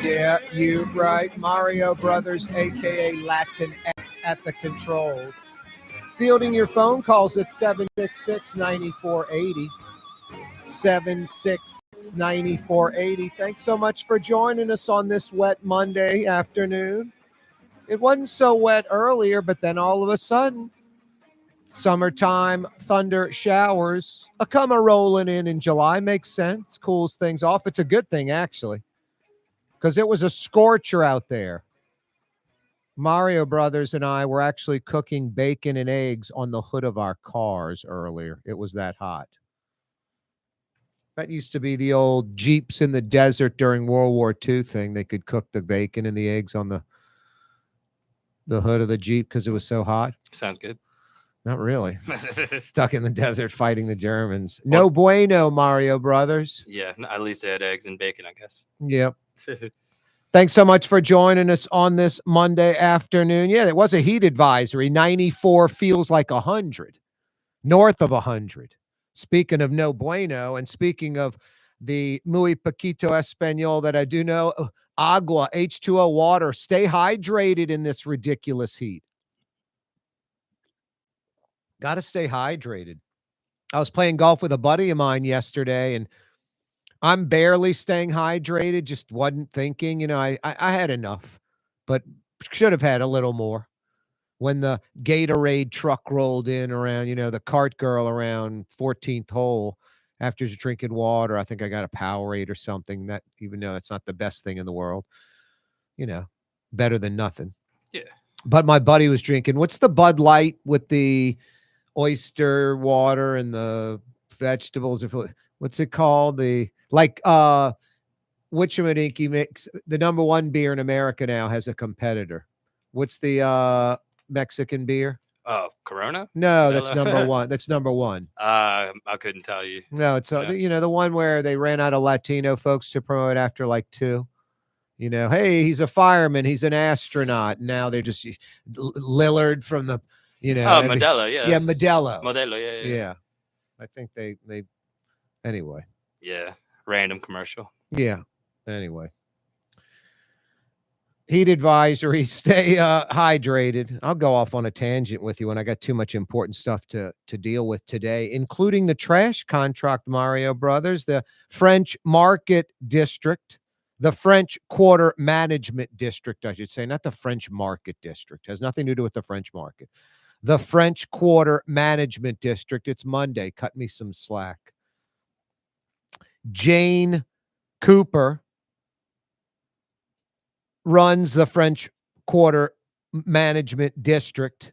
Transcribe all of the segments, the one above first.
Yeah, you right. Mario Brothers, aka Latin X at the controls. Fielding your phone calls at 766-9480. 766-9480. Thanks so much for joining us on this wet Monday afternoon. It wasn't so wet earlier, but then all of a sudden, summertime thunder showers a come a rolling in July. Makes sense. Cools things off. It's a good thing, actually, because it was a scorcher out there. Mario Brothers and I were actually cooking bacon and eggs on the hood of our cars earlier. It was that hot. That used to be the old Jeeps in the desert during World War II thing. They could cook the bacon and the eggs on the hood of the Jeep because it was so hot. Sounds good. Not really. Stuck in the desert fighting the Germans. No bueno, Mario Brothers. Yeah, at least they had eggs and bacon, I guess. Yep. Thanks so much for joining us on this Monday afternoon. Yeah, it was a heat advisory. 94 feels like 100, north of 100. Speaking of no bueno, and speaking of the muy poquito español that I do know, agua, H2O water, stay hydrated in this ridiculous heat. Got to stay hydrated. I was playing golf with a buddy of mine yesterday, and I'm barely staying hydrated, just wasn't thinking. I had enough, but should have had a little more. When the Gatorade truck rolled in around, the cart girl around 14th hole, after drinking water, I think I got a Powerade or something, that, even though that's not the best thing in the world, better than nothing. Yeah. But my buddy was drinking, what's the Bud Light with the oyster water and the vegetables? What's it called? Whatchamadinky mix, the number one beer in America now has a competitor. What's the Mexican beer? Oh, Corona? No, that's number one. That's number one. I couldn't tell you. No, it's the one where they ran out of Latino folks to promote after like two. Hey, he's a fireman, he's an astronaut. Now they're just Lillard from the, Modelo, yeah. Yeah, Modelo. Modelo, yeah. I think they anyway. Yeah, random commercial. Yeah. Anyway. Heat advisory, stay hydrated. I'll go off on a tangent with you when I got too much important stuff to deal with today, including the trash contract, Mario Brothers, the French Market District, the French Quarter Management District, I should say, not the French Market District. It has nothing to do with the French market. The French Quarter Management District. It's Monday. Cut me some slack. Jane Cooper runs the French Quarter Management District.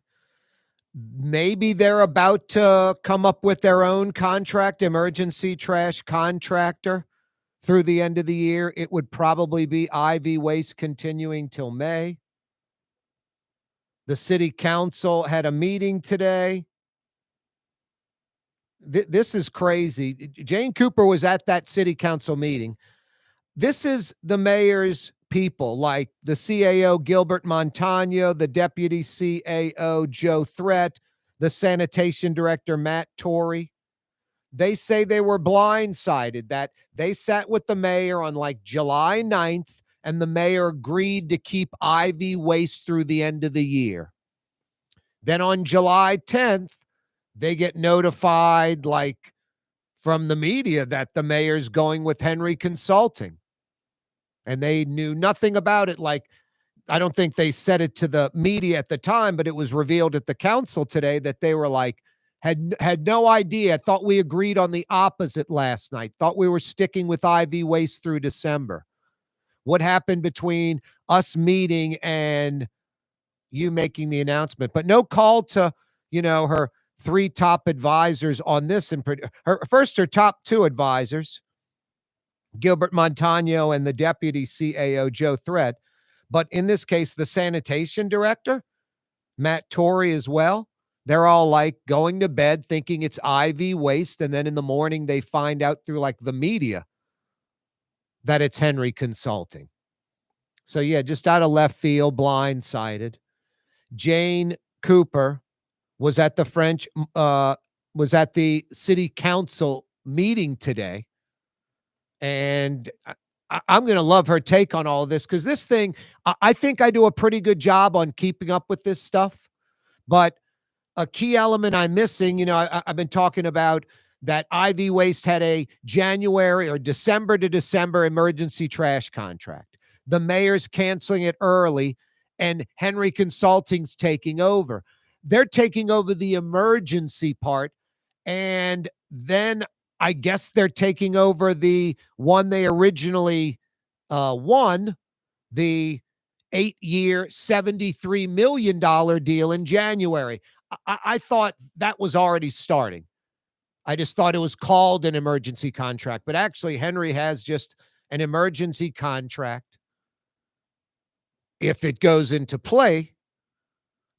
Maybe they're about to come up with their own contract, emergency trash contractor through the end of the year. It would probably be IV Waste continuing till May. The city council had a meeting today. This is crazy. Jane Cooper was at that city council meeting. This is the mayor's people, like the CAO Gilbert Montano, the deputy CAO Joe Threat, the sanitation director Matt Torrey. They say they were blindsided, that they sat with the mayor on like July 9th, and the mayor agreed to keep IV Waste through the end of the year. Then on July 10th, they get notified, like, from the media that the mayor's going with Henry Consulting. And they knew nothing about it. Like, I don't think they said it to the media at the time, but it was revealed at the council today that they were like, had no idea. Thought we agreed on the opposite last night. Thought we were sticking with IV Waste through December. What happened between us meeting and you making the announcement? But no call to, her three top advisors on this. And her top two advisors, Gilbert Montano and the deputy CAO Joe Threat. But in this case, the sanitation director, Matt Torrey, as well. They're all like going to bed thinking it's IV Waste. And then in the morning, they find out through like the media that it's Henry Consulting. So yeah, just out of left field, blindsided. Jane Cooper was at the city council meeting today. And I'm going to love her take on all of this because this thing, I think I do a pretty good job on keeping up with this stuff. But a key element I'm missing, I've been talking about that IV Waste had a January or December to December emergency trash contract. The mayor's canceling it early, and Henry Consulting's taking over. They're taking over the emergency part, and then I guess they're taking over the one they originally won, the 8-year, $73 million deal in January. I thought that was already starting. I just thought it was called an emergency contract, but actually Henry has just an emergency contract. If it goes into play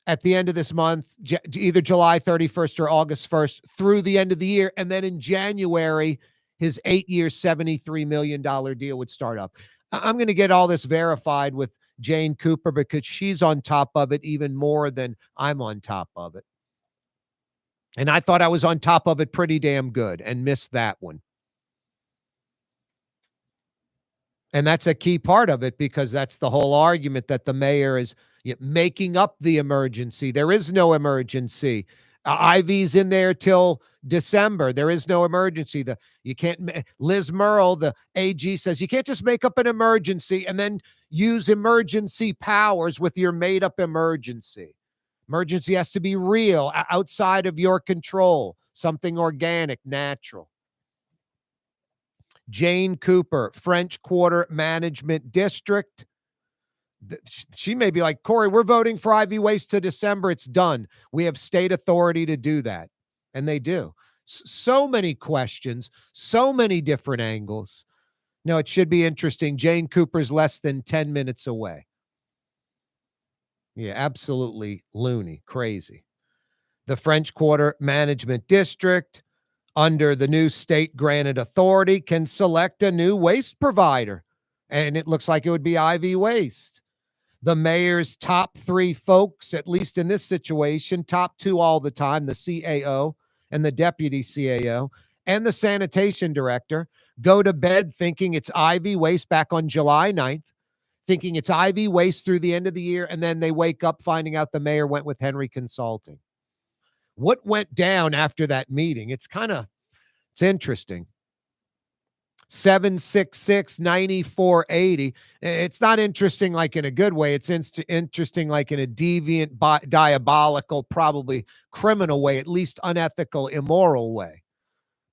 at the end of this month, either July 31st or August 1st through the end of the year, and then in January, his 8-year, $73 million deal would start up. I'm going to get all this verified with Jane Cooper because she's on top of it even more than I'm on top of it. And I thought I was on top of it pretty damn good and missed that one. And that's a key part of it because that's the whole argument that the mayor is making up the emergency. There is no emergency. IV's in there till December. There is no emergency. You can't. Liz Merle, the AG, says you can't just make up an emergency and then use emergency powers with your made-up emergency. Emergency has to be real, outside of your control, something organic, natural. Jane Cooper, French Quarter Management District. She may be like, Corey, we're voting for IV Waste to December. It's done. We have state authority to do that. And they do. So many questions, so many different angles. No, it should be interesting. Jane Cooper's less than 10 minutes away. Yeah, absolutely loony, crazy. The French Quarter Management District, under the new state-granted authority, can select a new waste provider. And it looks like it would be IV Waste. The mayor's top 3 folks, at least in this situation, top 2 all the time, the CAO and the deputy CAO and the sanitation director, go to bed thinking it's IV Waste back on July 9th, thinking it's IV Waste through the end of the year, and then they wake up finding out the mayor went with Henry Consulting. What went down after that meeting? It's interesting. 766-9480. It's not interesting like in a good way. It's interesting like in a deviant, diabolical, probably criminal way, at least unethical, immoral way. I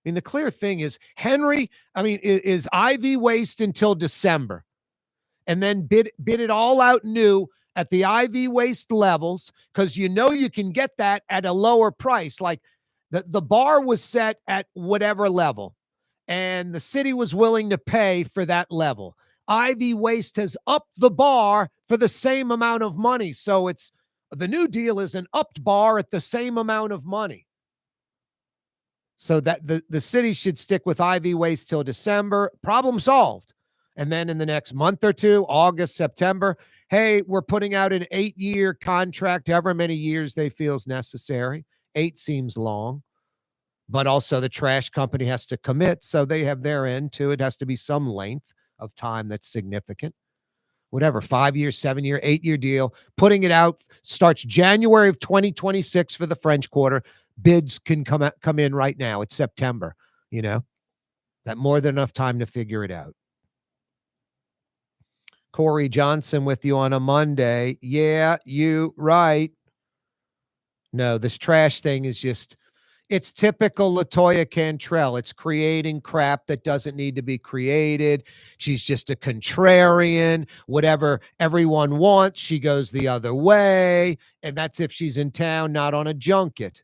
mean, the clear thing is Henry, is IV Waste until December and then bid it all out new at the IV Waste levels because you can get that at a lower price. Like the bar was set at whatever level, and the city was willing to pay for that level. IV Waste has upped the bar for the same amount of money. So the new deal is an upped bar at the same amount of money. So that the city should stick with IV Waste till December. Problem solved. And then in the next month or two, August, September, hey, we're putting out an 8-year contract, however many years they feel is necessary. 8 seems long. But also the trash company has to commit, so they have their end too. It has to be some length of time that's significant. Whatever, 5-year, 7-year, 8-year deal. Putting it out starts January of 2026 for the French Quarter. Bids can come in right now. It's September, That more than enough time to figure it out. Corey Johnson with you on a Monday. Yeah, you right. No, this trash thing is just... It's typical LaToya Cantrell. It's creating crap that doesn't need to be created. She's just a contrarian. Whatever everyone wants, she goes the other way. And that's if she's in town, not on a junket,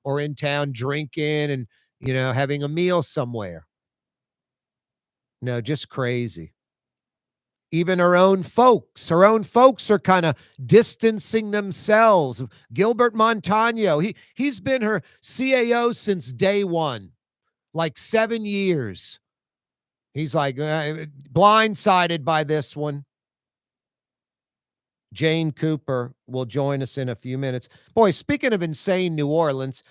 or in town drinking and, having a meal somewhere. No, just crazy. Even her own folks are kind of distancing themselves. Gilbert Montano, he's been her CAO since day one, like 7 years. He's like blindsided by this one. Jane Cooper will join us in a few minutes. Boy, speaking of insane New Orleans,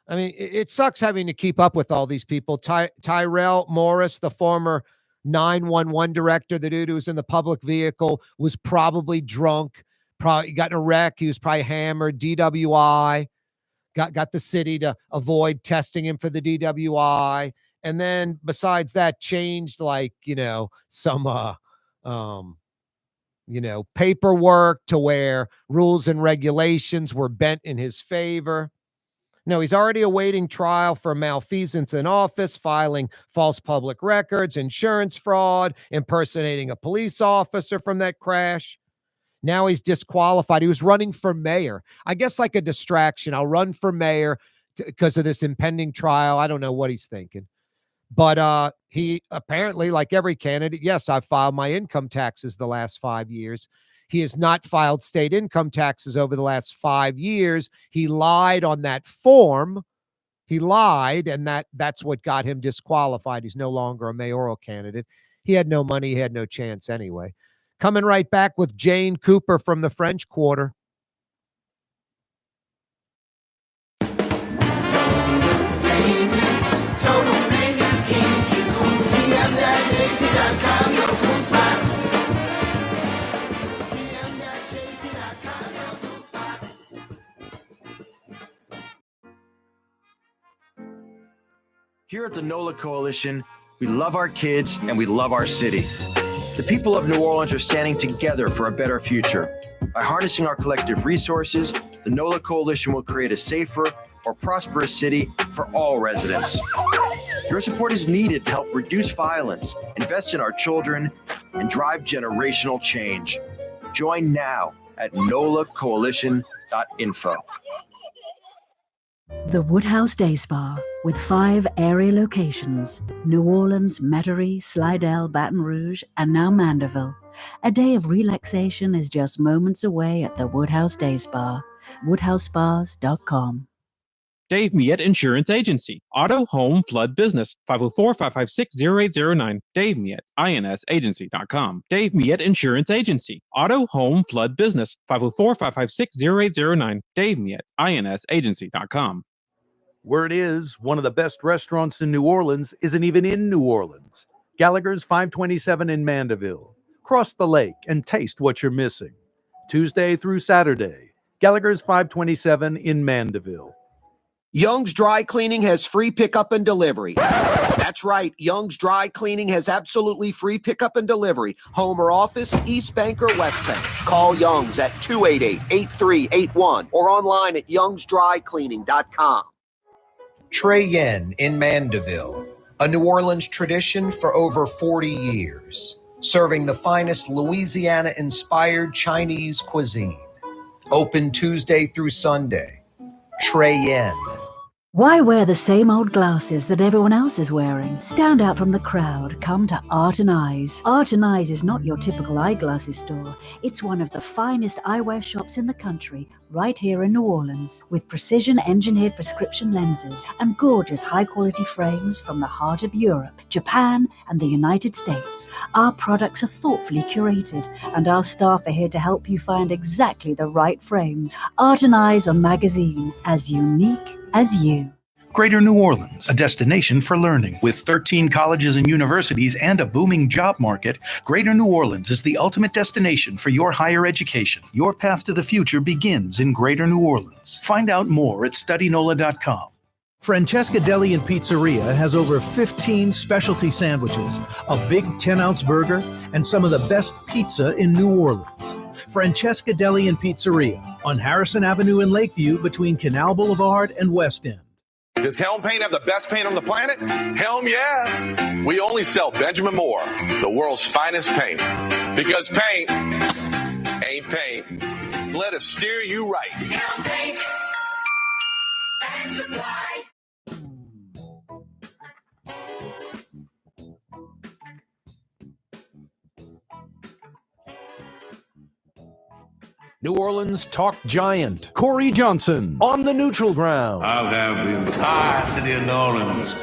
it sucks having to keep up with all these people. Tyrell Morris, the former 911 director, the dude who was in the public vehicle, was probably drunk, probably got in a wreck. He was probably hammered, DWI, got the city to avoid testing him for the DWI. And then besides that, changed some paperwork to where rules and regulations were bent in his favor. No, he's already awaiting trial for malfeasance in office, filing false public records, insurance fraud, impersonating a police officer from that crash. Now he's disqualified. He was running for mayor. I guess like a distraction. I'll run for mayor because of this impending trial. I don't know what he's thinking. But he apparently, like every candidate, yes, I've filed my income taxes the last 5 years. He has not filed state income taxes over the last 5 years. He lied on that form. He lied, and that's what got him disqualified. He's no longer a mayoral candidate. He had no money. He had no chance anyway. Coming right back with Jane Cooper from the French Quarter. Here at the NOLA Coalition, we love our kids and we love our city. The people of New Orleans are standing together for a better future. By harnessing our collective resources, the NOLA Coalition will create a safer, more prosperous city for all residents. Your support is needed to help reduce violence, invest in our children, and drive generational change. Join now at nolacoalition.info. The Woodhouse Day Spa, with 5 area locations, New Orleans, Metairie, Slidell, Baton Rouge, and now Mandeville. A day of relaxation is just moments away at the Woodhouse Day Spa, woodhousespas.com. Dave Miette Insurance Agency. Auto, home, flood, business. 504-556-0809. Dave Miette, insagency.com. Dave Miette Insurance Agency. Auto, home, flood, business. 504-556-0809. Dave Miette, insagency.com. Word is, one of the best restaurants in New Orleans isn't even in New Orleans. Gallagher's 527 in Mandeville. Cross the lake and taste what you're missing. Tuesday through Saturday. Gallagher's 527 in Mandeville. Young's Dry Cleaning has free pickup and delivery. That's right. Young's Dry Cleaning has absolutely free pickup and delivery. Home or office, East Bank or West Bank. Call Young's at 288-8381 or online at youngsdrycleaning.com. Trey Yen in Mandeville, a New Orleans tradition for over 40 years, serving the finest Louisiana-inspired Chinese cuisine. Open Tuesday through Sunday. Trey Yen. Why wear the same old glasses that everyone else is wearing? Stand out from the crowd. Come to Art and Eyes. Art and Eyes is not your typical eyeglasses store. It's one of the finest eyewear shops in the country, right here in New Orleans, with precision-engineered prescription lenses and gorgeous high-quality frames from the heart of Europe, Japan, and the United States. Our products are thoughtfully curated, and our staff are here to help you find exactly the right frames. Art and Eyes on Magazine, as unique as you. Greater New Orleans, a destination for learning. With 13 colleges and universities and a booming job market, Greater New Orleans is the ultimate destination for your higher education. Your path to the future begins in Greater New Orleans. Find out more at studynola.com. Francesca Deli and Pizzeria has over 15 specialty sandwiches, a big 10-ounce burger, and some of the best pizza in New Orleans. Francesca Deli and Pizzeria on Harrison Avenue in Lakeview between Canal Boulevard and West End. Does Helm Paint have the best paint on the planet? Helm, yeah. We only sell Benjamin Moore, the world's finest paint. Because paint ain't paint. Let us steer you right. Helm Paint and Supply. New Orleans talk giant Corey Johnson on the neutral ground. I'll have the entire city of New Orleans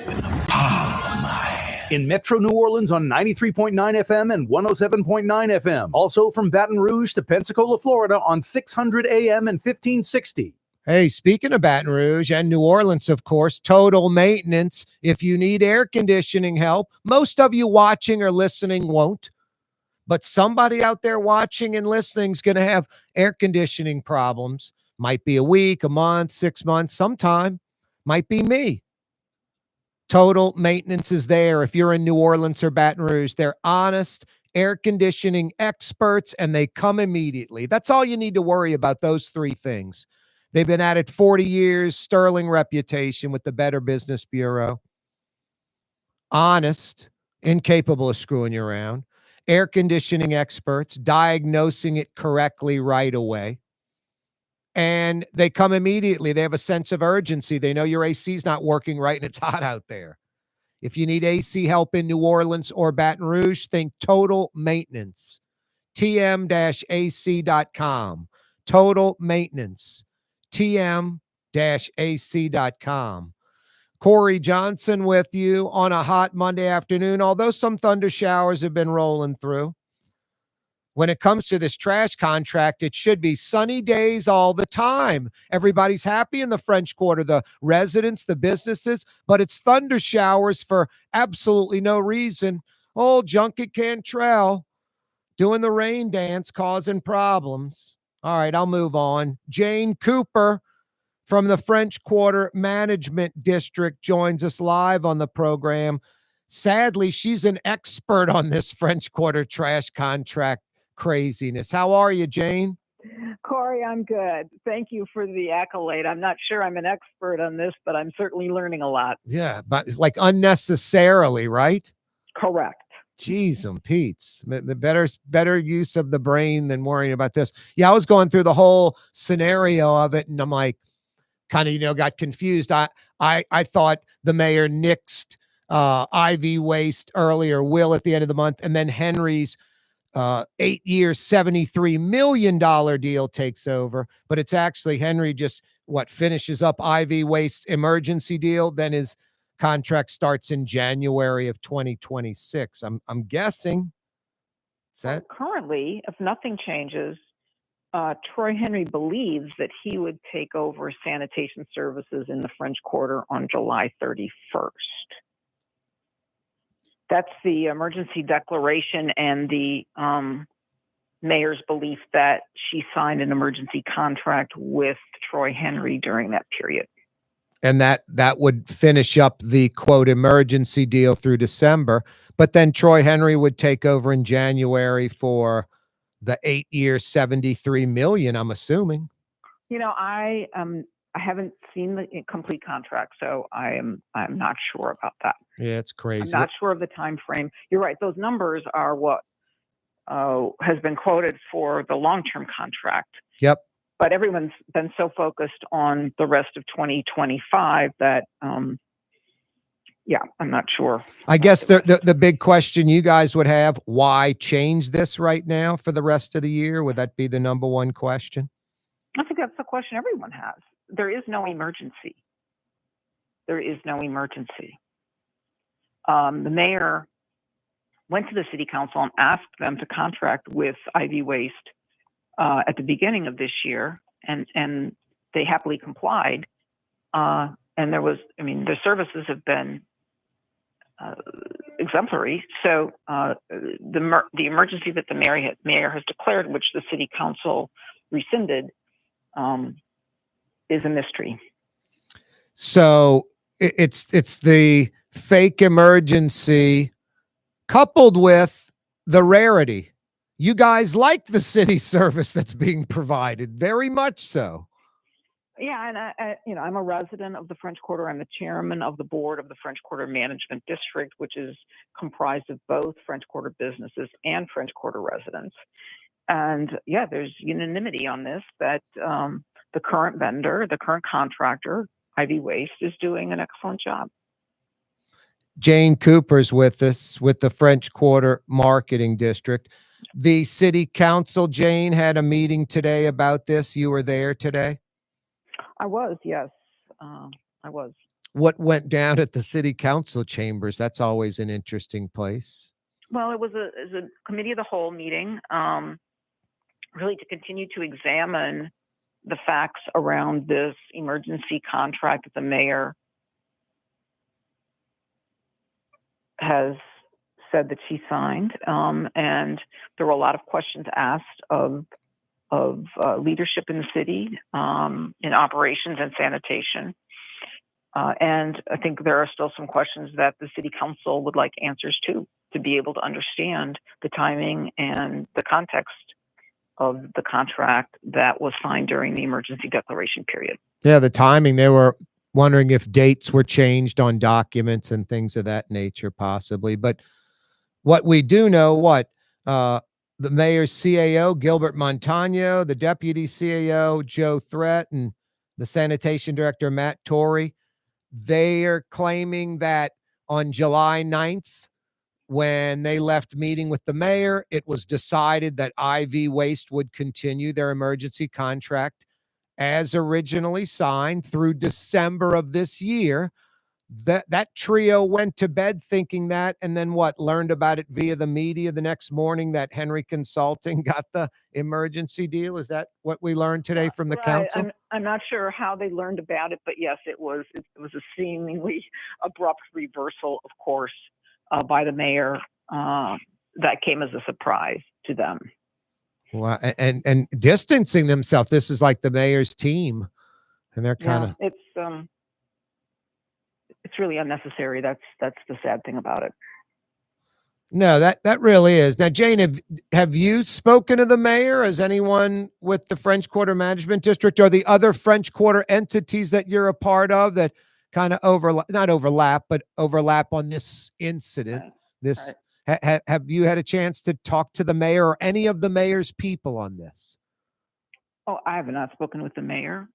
in the palm of my hand. In Metro New Orleans on 93.9 FM and 107.9 FM. Also from Baton Rouge to Pensacola, Florida on 600 AM and 1560. Hey, speaking of Baton Rouge and New Orleans, of course, Total Maintenance. If you need air conditioning help, most of you watching or listening won't, but somebody out there watching and listening is going to have air conditioning problems. Might be a week, a month, 6 months, sometime. Might be me. Total Maintenance is there. If you're in New Orleans or Baton Rouge, they're honest air conditioning experts and they come immediately. That's all you need to worry about, those three things. They've been at it 40 years, sterling reputation with the Better Business Bureau. Honest, incapable of screwing you around. Air conditioning experts, diagnosing it correctly right away. And they come immediately. They have a sense of urgency. They know your AC is not working right and it's hot out there. If you need AC help in New Orleans or Baton Rouge, think Total Maintenance. tm-ac.com. Total Maintenance. tm-ac.com. Corey Johnson with you on a hot Monday afternoon, although some thunder showers have been rolling through. When it comes to this trash contract, it should be sunny days all the time. Everybody's happy in the French Quarter, the residents, the businesses, but it's thunder showers for absolutely no reason. Old Junket Cantrell doing the rain dance, causing problems. All right, I'll move on. Jane Cooper from the French Quarter Management District joins us live on the program. Sadly, she's an expert on this French Quarter trash contract craziness. How are you, Jane? Corey, I'm good. Thank you for the accolade. I'm not sure I'm an expert on this, but I'm certainly learning a lot. Yeah, but like unnecessarily, right? Correct. Jeez and Pete's. The better use of the brain than worrying about this. Yeah, I was going through the whole scenario of it, and I'm like, kind of, got confused. I thought the mayor nixed IV Waste earlier, will at the end of the month, and then Henry's 8-year, $73 million deal takes over, but it's actually Henry just finishes up IV Waste emergency deal. Then his contract starts in January of 2026. I'm guessing. Is that currently, if nothing changes, Troy Henry believes that he would take over sanitation services in the French Quarter on July 31st. That's the emergency declaration and the mayor's belief that she signed an emergency contract with Troy Henry during that period. And that would finish up the quote emergency deal through December, but then Troy Henry would take over in January for the 8-year, $73 million, I'm assuming. I haven't seen the complete contract, so I'm not sure about that. Yeah, it's crazy. I'm not sure of the time frame. You're right; those numbers are what has been quoted for the long-term contract. Yep. But everyone's been so focused on the rest of 2025 that, I'm not sure. I guess the big question you guys would have: why change this right now for the rest of the year? Would that be the number one question? I think that's the question everyone has. There is no emergency. There is no emergency. The mayor went to the city council and asked them to contract with IV Waste at the beginning of this year, and they happily complied. And their services have been exemplary. So the emergency that the mayor has declared, which the city council rescinded, is a mystery. So it's the fake emergency coupled with the rarity. You guys like the city service that's being provided, very much so. Yeah, and I'm a resident of the French Quarter. I'm the chairman of the board of the French Quarter Management District, which is comprised of both French Quarter businesses and French Quarter residents. And yeah, there's unanimity on this that the current vendor, the current contractor, IV Waste, is doing an excellent job. Jane Cooper's with us with the French Quarter Marketing District. The city council, Jane, had a meeting today about this. You were there today? I was, yes. I was. What went down at the city council chambers? That's always an interesting place. Well, it was a committee of the whole meeting, really to continue to examine the facts around this emergency contract that the mayor has said that she signed, and there were a lot of questions asked of leadership in the city, in operations and sanitation. And I think there are still some questions that the city council would like answers to be able to understand the timing and the context of the contract that was signed during the emergency declaration period. Yeah, the timing. They were wondering if dates were changed on documents and things of that nature, possibly. But what we do know, the mayor's CAO, Gilbert Montano, the deputy CAO, Joe Threat, and the sanitation director, Matt Torrey, they are claiming that on July 9th, when they left meeting with the mayor, it was decided that IV Waste would continue their emergency contract as originally signed through December of this year. That trio went to bed thinking that, and then learned about it via the media the next morning that Henry Consulting got the emergency deal. Is that what we learned today from the council? I'm not sure how they learned about it, but yes, it was a seemingly abrupt reversal, of course, by the mayor, that came as a surprise to them. Well, and distancing themselves. This is like the mayor's team, and they're kind of it's really unnecessary. That's the sad thing about it. No, that really is. Now, Jane, have you spoken to the mayor? Has anyone with the French Quarter Management District or the other French Quarter entities that you're a part of that kind of overlap on this incident? Right. Have you had a chance to talk to the mayor or any of the mayor's people on this? Oh, I have not spoken with the mayor.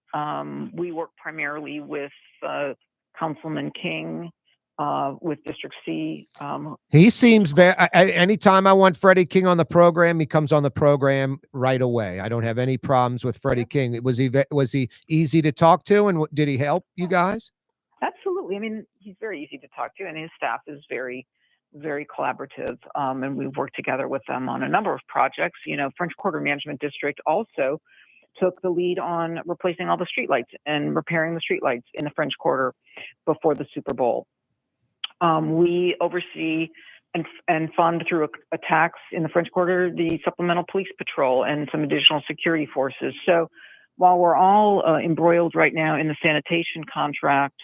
We work primarily with Councilman King, with District C. He seems very. Anytime I want Freddie King on the program, he comes on the program right away. I don't have any problems with Freddie King. Was he easy to talk to, and did he help you guys? Absolutely. I mean, he's very easy to talk to, and his staff is very, very collaborative. And we've worked together with them on a number of projects. French Quarter Management District also took the lead on replacing all the streetlights and repairing the streetlights in the French Quarter before the Super Bowl. We oversee and fund through a tax in the French Quarter the supplemental police patrol and some additional security forces. So while we're all embroiled right now in the sanitation contract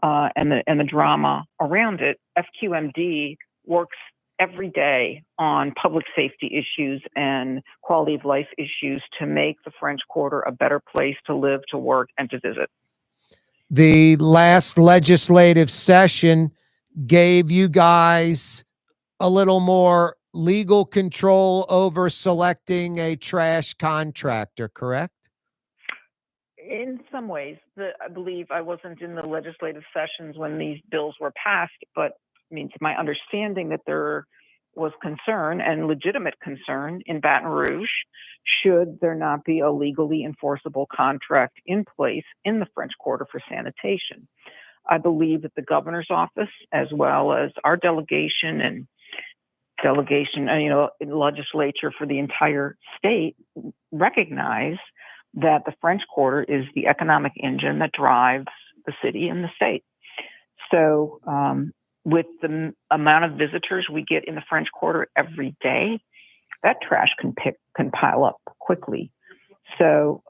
and the drama around it, FQMD works every day on public safety issues and quality of life issues to make the French Quarter a better place to live, to work, and to visit. The last legislative session gave you guys a little more legal control over selecting a trash contractor, correct? In some ways, I believe I wasn't in the legislative sessions when these bills were passed, but it's my understanding that there was concern and legitimate concern in Baton Rouge, should there not be a legally enforceable contract in place in the French Quarter for sanitation. I believe that the governor's office, as well as our delegation in legislature for the entire state, recognize that the French Quarter is the economic engine that drives the city and the state. So with the amount of visitors we get in the French Quarter every day, that trash can pile up quickly. So,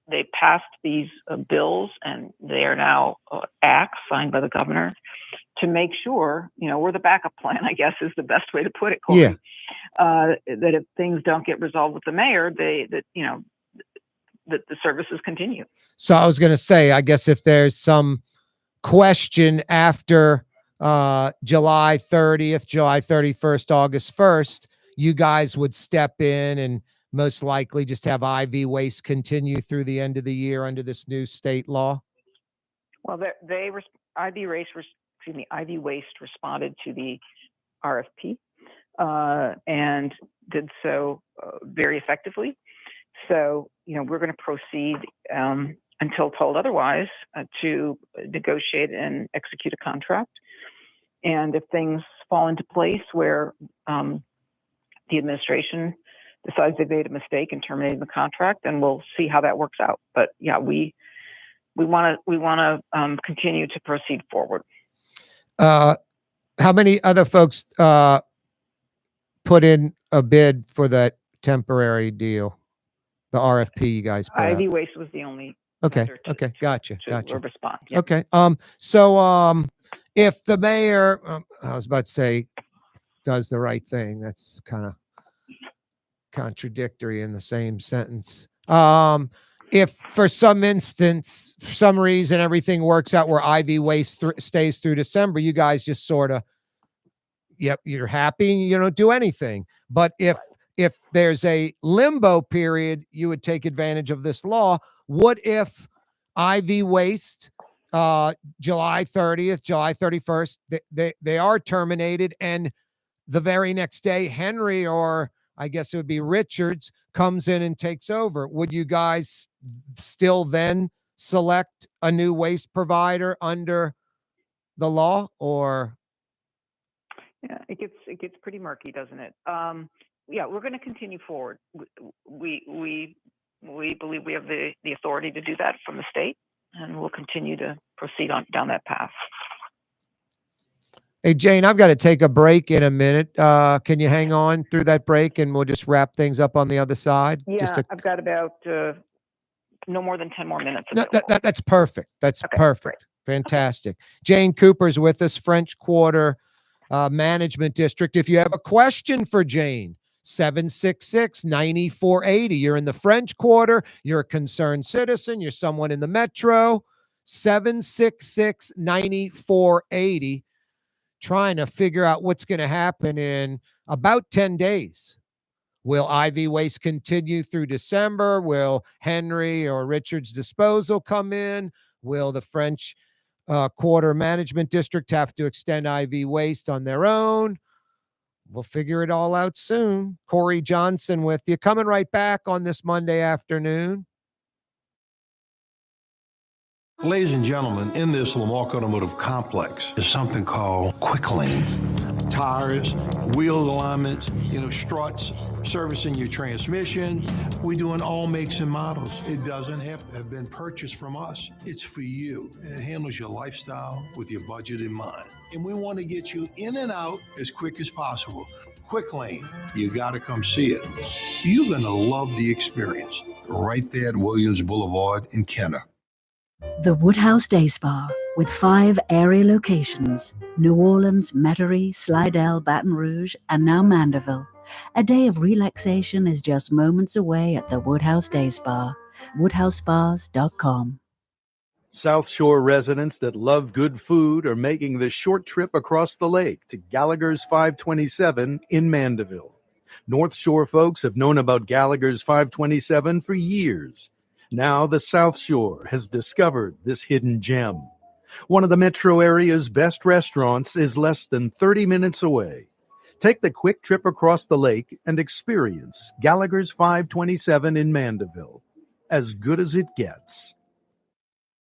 they passed these bills, and they are now acts signed by the governor to make sure, we're the backup plan, I guess is the best way to put it, Corey. Yeah. That if things don't get resolved with the mayor, that the services continue. So I was going to say, I guess if there's some question after July 30th, July 31st, August 1st, you guys would step in and most likely just have IV Waste continue through the end of the year under this new state law? Well, IV Waste responded to the RFP and did so very effectively. So, we're going to proceed until told otherwise to negotiate and execute a contract. And if things fall into place where the administration decides they made a mistake in terminating the contract, and we'll see how that works out. But yeah, we want to continue to proceed forward. How many other folks put in a bid for that temporary deal, the RFP you guys put out? Ivy Waste was the only. Okay. To Gotcha. respond. Yeah. Okay. So if the mayor, I was about to say, does the right thing, that's kind of contradictory in the same sentence. If for some instance, for some reason, everything works out where Ivy Waste stays through December, you guys just sort of, yep, you're happy and you don't do anything. But if there's a limbo period, you would take advantage of this law. What if Ivy Waste, July 30th, July 31st, they are terminated, and the very next day, Henry, or I guess it would be Richards, comes in and takes over? Would you guys still then select a new waste provider under the law, or? Yeah, it gets pretty murky, doesn't it? Yeah, we're going to continue forward. We believe we have the authority to do that from the state, and we'll continue to proceed down that path. Hey, Jane, I've got to take a break in a minute. Can you hang on through that break and we'll just wrap things up on the other side? Yeah, I've got about no more than 10 more minutes. That's perfect. That's okay, perfect. Great. Fantastic. Okay. Jane Cooper's with us, French Quarter Management District. If you have a question for Jane, 766-9480. You're in the French Quarter. You're a concerned citizen. You're someone in the metro. 766-9480. Trying to figure out what's going to happen in about 10 days. Will Ivy Waste continue through December? Will Henry or Richards Disposal come in? Will the French Quarter Management District have to extend Ivy Waste on their own? We'll figure it all out soon. Corey Johnson with you. Coming right back on this Monday afternoon. Ladies and gentlemen, in this Lamarck Automotive Complex is something called Quick Lane. Tires, wheel alignments, struts, servicing your transmission. We do in all makes and models. It doesn't have to have been purchased from us. It's for you. It handles your lifestyle with your budget in mind. And we want to get you in and out as quick as possible. Quick Lane, you got to come see it. You're going to love the experience. Right there at Williams Boulevard in Kenner. The Woodhouse Day Spa, with 5 area locations: New Orleans, Metairie, Slidell, Baton Rouge, and now Mandeville. A day of relaxation is just moments away at the Woodhouse Day Spa. WoodhouseSpas.com. South Shore residents that love good food are making the short trip across the lake to Gallagher's 527 in Mandeville. North Shore folks have known about Gallagher's 527 for years. Now the South Shore has discovered this hidden gem. One of the metro area's best restaurants is less than 30 minutes away. Take the quick trip across the lake and experience Gallagher's 527 in Mandeville. As good as it gets.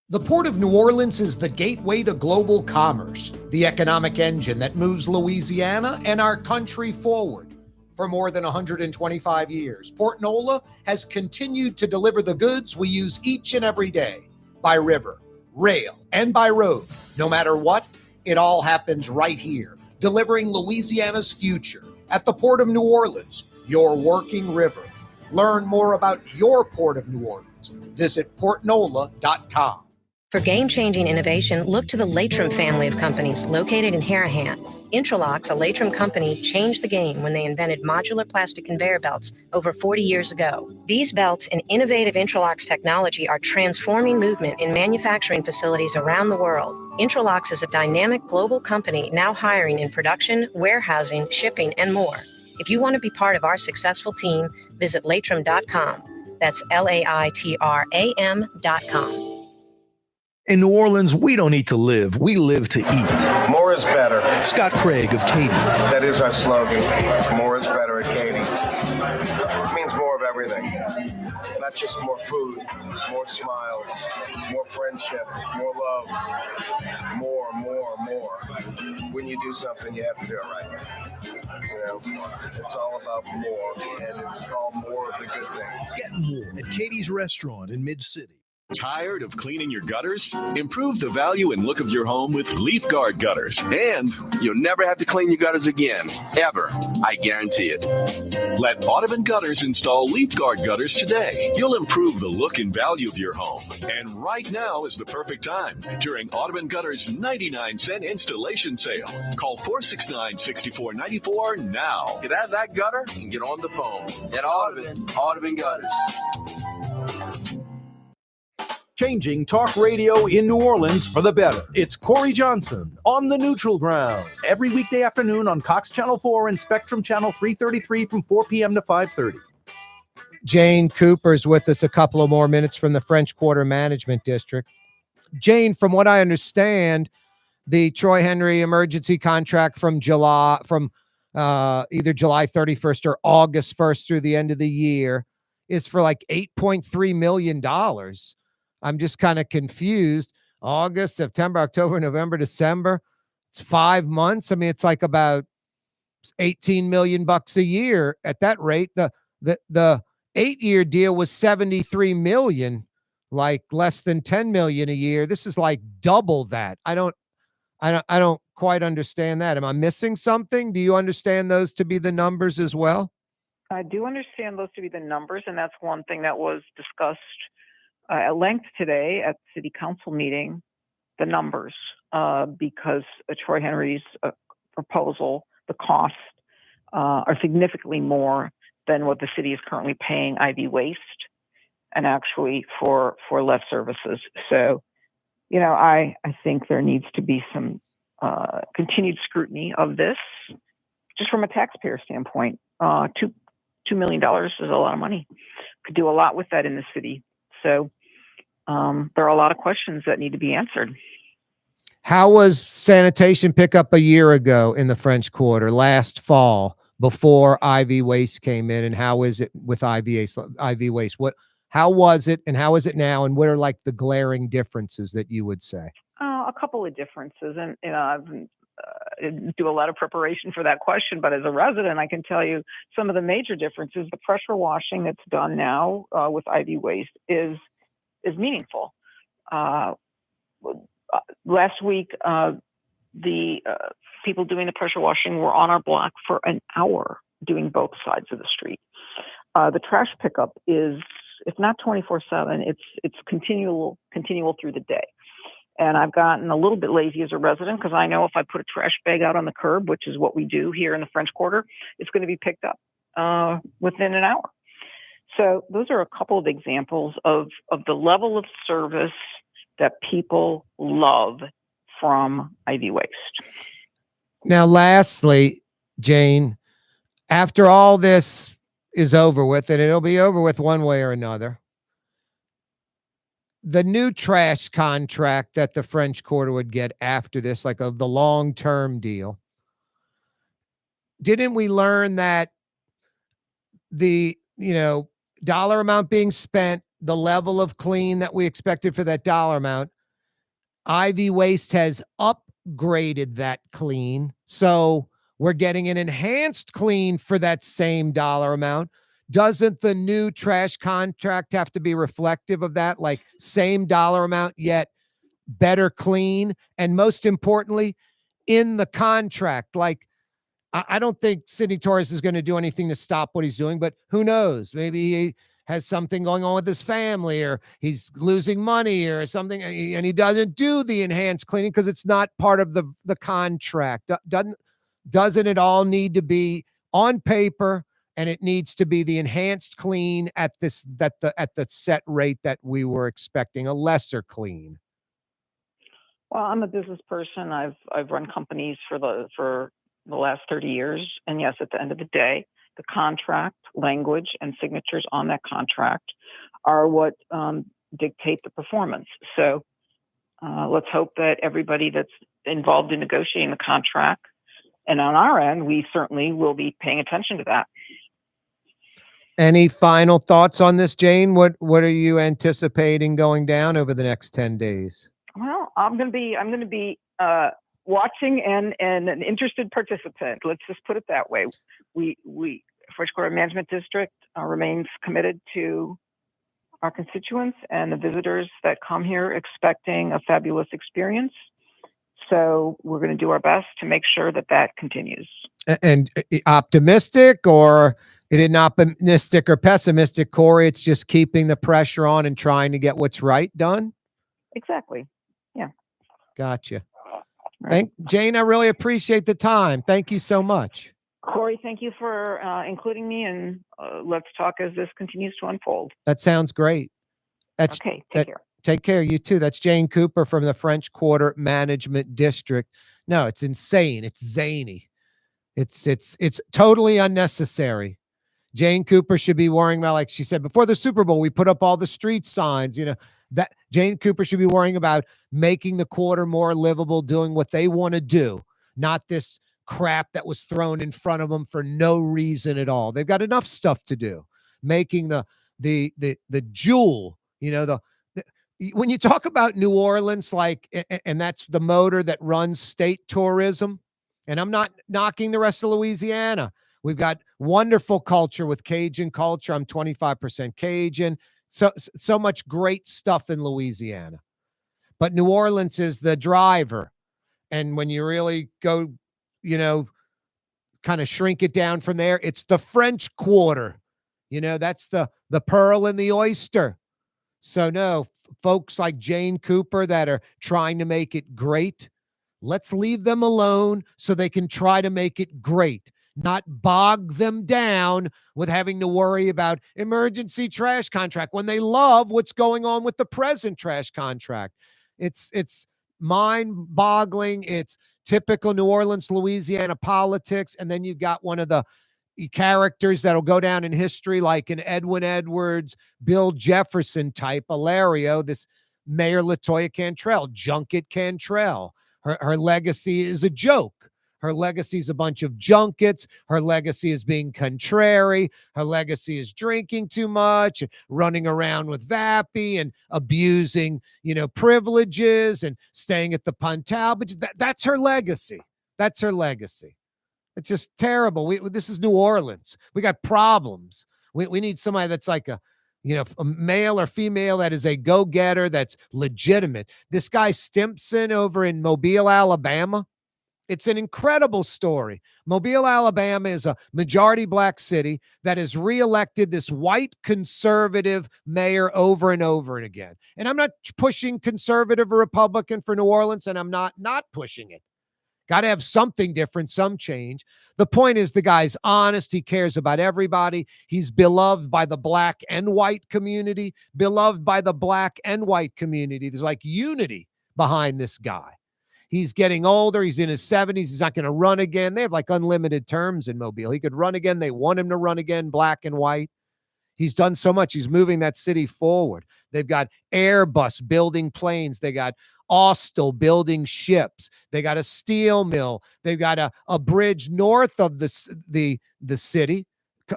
The Port of New Orleans is the gateway to global commerce, the economic engine that moves Louisiana and our country forward. For more than 125 years, Port Nola has continued to deliver the goods we use each and every day, by river, rail, and by road. No matter what, it all happens right here, delivering Louisiana's future at the Port of New Orleans, your working river. Learn more about your Port of New Orleans. Visit portnola.com. For game-changing innovation, look to the Latrim family of companies located in Harahan. Intralox, a Latrim company, changed the game when they invented modular plastic conveyor belts over 40 years ago. These belts and innovative Intralox technology are transforming movement in manufacturing facilities around the world. Intralox is a dynamic global company now hiring in production, warehousing, shipping, and more. If you want to be part of our successful team, visit Latrim.com. That's LAITRAM.com. In New Orleans, we don't eat to live. We live to eat. More is better. Scott Craig of Katie's. That is our slogan. More is better at Katie's. It means more of everything. not just more food, more smiles, more friendship, more love, more. When you do something, you have to do it right. It's all about more, and it's all more of the good things. Get more at Katie's Restaurant in Mid-City. Tired of cleaning your gutters? Improve the value and look of your home with Leaf Guard gutters. And you'll never have to clean your gutters again. Ever. I guarantee it. Let Audubon Gutters install Leaf Guard gutters today. You'll improve the look and value of your home. And right now is the perfect time during Audubon Gutters' 99-cent installation sale. Call 469-6494 now. Get out of that gutter and get on the phone. At Audubon Gutters. Changing talk radio in New Orleans for the better. It's Corey Johnson on the Neutral Ground. Every weekday afternoon on Cox Channel 4 and Spectrum Channel 333 from 4 p.m. to 5:30. Jane Cooper's with us a couple of more minutes from the French Quarter Management District. Jane, from what I understand, the Troy Henry emergency contract from either July 31st or August 1st through the end of the year is for like $8.3 million. I'm just kind of confused. August, September, October, November, December. It's 5 months. I mean, it's like about $18 million a year at that rate. The 8-year deal was $73 million, like less than $10 million a year. This is like double that. I don't quite understand that. Am I missing something? Do you understand those to be the numbers as well? I do understand those to be the numbers, and that's one thing that was discussed at length today at the city council meeting, the numbers, because Troy Henry's proposal, the costs are significantly more than what the city is currently paying IV Waste, and actually for less services. So, I think there needs to be some continued scrutiny of this, just from a taxpayer standpoint. $2 million is a lot of money. Could do a lot with that in the city. So there are a lot of questions that need to be answered. How was sanitation pickup a year ago in the French Quarter last fall before IV Waste came in, and how is it with IV Waste? How was it, and how is it now, and what are like the glaring differences that you would say? A couple of differences, and I do a lot of preparation for that question, but as a resident, I can tell you some of the major differences. The pressure washing that's done now with IV Waste is meaningful. Last week, the people doing the pressure washing were on our block for an hour doing both sides of the street. The trash pickup is, if not 24/7, it's continual through the day. And I've gotten a little bit lazy as a resident, because I know if I put a trash bag out on the curb, which is what we do here in the French Quarter, it's going to be picked up within an hour. So those are a couple of examples of the level of service that people love from IV Waste. Now, lastly, Jane, after all this is over with, and it'll be over with one way or another, the new trash contract that the French Quarter would get after this, like the long-term deal, didn't we learn that the, dollar amount being spent, the level of clean that we expected for that dollar amount, IV Waste has upgraded that clean. So we're getting an enhanced clean for that same dollar amount. Doesn't the new trash contract have to be reflective of that? Like same dollar amount, yet better clean? And most importantly, in the contract, like, I don't think Sidney Torres is going to do anything to stop what he's doing, but who knows? Maybe he has something going on with his family, or he's losing money or something, and he doesn't do the enhanced cleaning because it's not part of the contract. Doesn't it all need to be on paper, and it needs to be the enhanced clean at the set rate that we were expecting, a lesser clean? Well, I'm a business person. I've run companies for the last 30 years. And yes, at the end of the day, the contract language and signatures on that contract are what dictate the performance. So let's hope that everybody that's involved in negotiating the contract, and on our end, we certainly will be paying attention to that. Any final thoughts on this, Jane? What are you anticipating going down over the next 10 days? Well, I'm going to be watching and an interested participant. Let's just put it that way. We French Quarter Management District remains committed to our constituents and the visitors that come here expecting a fabulous experience. So we're going to do our best to make sure that continues. And optimistic, or it isn't optimistic or pessimistic, Corey? It's just keeping the pressure on and trying to get what's right done? Exactly. Yeah. Gotcha. Right. Jane, I really appreciate the time. Thank you so much. Corey, thank you for including me, and let's talk as this continues to unfold. That sounds great. Okay, take care. Take care. You too. That's Jane Cooper from the French Quarter Management District. No, it's insane. It's zany. It's totally unnecessary. Jane Cooper should be worrying about, like she said, before the Super Bowl, we put up all the street signs, that Jane Cooper should be worrying about making the quarter more livable, doing what they want to do, not this crap that was thrown in front of them for no reason at all. They've got enough stuff to do. Making the jewel, when you talk about New Orleans, and that's the motor that runs state tourism, and I'm not knocking the rest of Louisiana. We've got wonderful culture with Cajun culture. I'm 25% Cajun. So much great stuff in Louisiana. But New Orleans is the driver. And when you really go, kind of shrink it down from there, it's the French Quarter. That's the pearl and the oyster. So no, folks like Jane Cooper that are trying to make it great, let's leave them alone so they can try to make it great, not bog them down with having to worry about emergency trash contract when they love what's going on with the present trash contract. It's mind-boggling. It's typical New Orleans, Louisiana politics. And then you've got one of the characters that'll go down in history, like an Edwin Edwards, Bill Jefferson type, Hilario, this Mayor LaToya Cantrell, Junket Cantrell. Her legacy is a joke. Her legacy is a bunch of junkets. Her legacy is being contrary. Her legacy is drinking too much, running around with Vappy and abusing, privileges and staying at the Puntal. But that's her legacy. That's her legacy. It's just terrible. This is New Orleans. We got problems. We need somebody that's like a male or female that is a go-getter, that's legitimate. This guy Stimpson over in Mobile, Alabama, it's an incredible story. Mobile, Alabama is a majority black city that has reelected this white conservative mayor over and over and again. And I'm not pushing conservative or Republican for New Orleans, and I'm not pushing it. Got to have something different, some change. The point is the guy's honest. He cares about everybody. He's beloved by the black and white community, beloved by the black and white community. There's like unity behind this guy. He's getting older. He's in his 70s. He's not going to run again. They have like unlimited terms in Mobile. He could run again. They want him to run again, black and white. He's done so much. He's moving that city forward. They've got Airbus building planes. They got Austal building ships. They got a steel mill. They've got a bridge north of the city,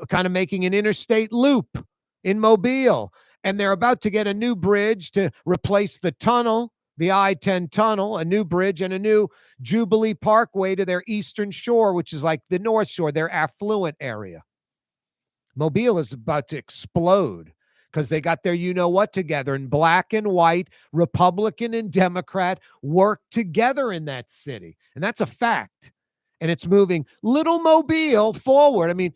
kind of making an interstate loop in Mobile. And they're about to get a new bridge to replace the tunnel, the I-10 tunnel, a new bridge and a new Jubilee Parkway to their eastern shore, which is like the North Shore, their affluent area. Mobile is about to explode because they got their you-know-what together, and black and white, Republican and Democrat work together in that city. And that's a fact. And it's moving little Mobile forward. I mean,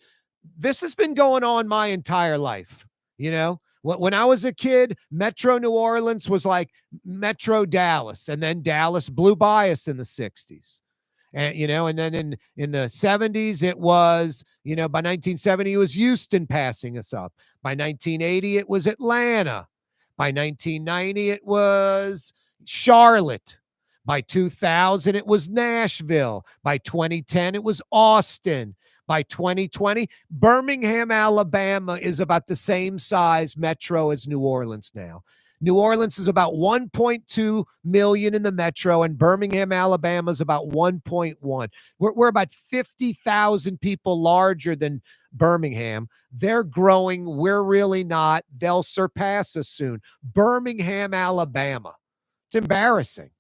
this has been going on my entire life. When I was a kid, Metro New Orleans was like Metro Dallas, and then Dallas blew by us in the 60s. And, and then in the 70s, it was, by 1970, it was Houston passing us up. By 1980, it was Atlanta. By 1990, it was Charlotte. By 2000, it was Nashville. By 2010, it was Austin. By 2020, Birmingham, Alabama is about the same size metro as New Orleans now. New Orleans is about 1.2 million in the metro, and Birmingham, Alabama is about 1.1. We're about 50,000 people larger than Birmingham. They're growing. We're really not. They'll surpass us soon. Birmingham, Alabama. It's embarrassing.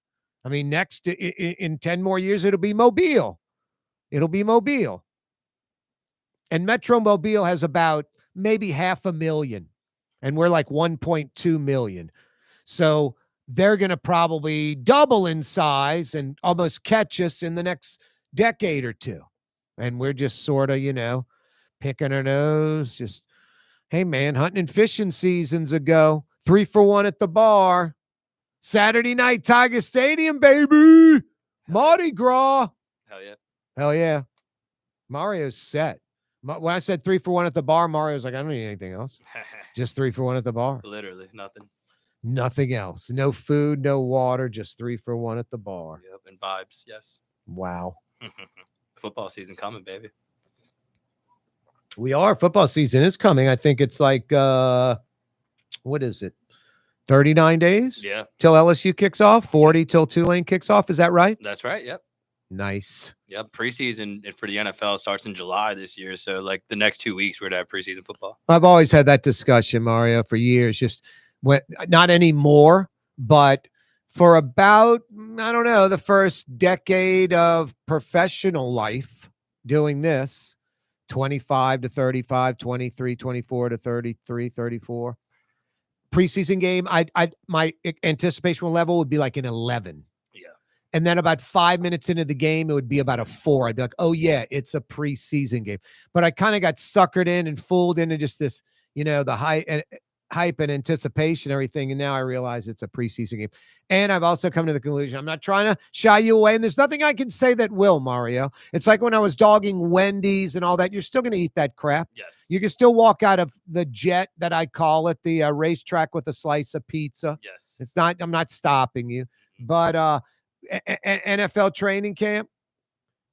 I mean, next in 10 more years, it'll be Mobile. It'll be Mobile. And Metro Mobile has about maybe 500,000, and we're like 1.2 million. So they're going to probably double in size and almost catch us in the next decade or two. And we're just sort of, picking our nose. Just, hey, man, hunting and fishing seasons ago. 3 for 1 at the bar. Saturday night, Tiger Stadium, baby. Mardi Gras. Hell yeah. Hell yeah. Mario's set. When I said 3 for 1 at the bar, Mario's like, I don't need anything else. Just 3 for 1 at the bar. Literally nothing. Nothing else. No food, no water, just 3 for 1 at the bar. Yep, and vibes, yes. Wow. Football season coming, baby. We are. Football season is coming. I think it's like, what is it? 39 days? Yeah. Till LSU kicks off? 40 till Tulane kicks off. Is that right? That's right, yep. Nice. Yep, preseason for the NFL starts in July this year. So, like, the next 2 weeks, we're going to have preseason football. I've always had that discussion, Mario, for years. Just not anymore, but for about, I don't know, the first decade of professional life doing this, 25 to 35, 23, 24 to 33, 34. Preseason game, my anticipation level would be like an 11. Yeah. And then about 5 minutes into the game, it would be about a 4. I'd be like, oh, yeah, it's a preseason game. But I kind of got suckered in and fooled into just this, the hype and anticipation, everything. And now I realize it's a preseason game. And I've also come to the conclusion, I'm not trying to shy you away. And there's nothing I can say that will, Mario. It's like when I was dogging Wendy's and all that. You're still going to eat that crap. Yes. You can still walk out of the jet, that I call it, the racetrack, with a slice of pizza. Yes. It's not, I'm not stopping you. But NFL training camp,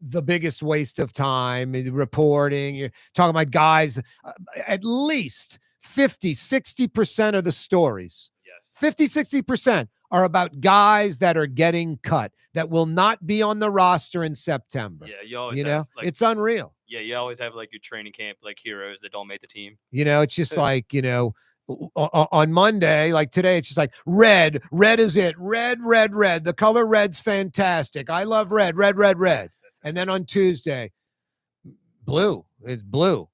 the biggest waste of time, reporting. You're talking about guys, at least 50, 60% of the stories, 50, 60% are about guys that are getting cut, that will not be on the roster in September. Yeah, you always have, like, it's unreal. Yeah, you always have, like, your training camp, like, heroes that don't make the team. It's just like, on Monday, like today, it's just like red is it. Red. The color red's fantastic. I love red. And then on Tuesday, blue. It's blue.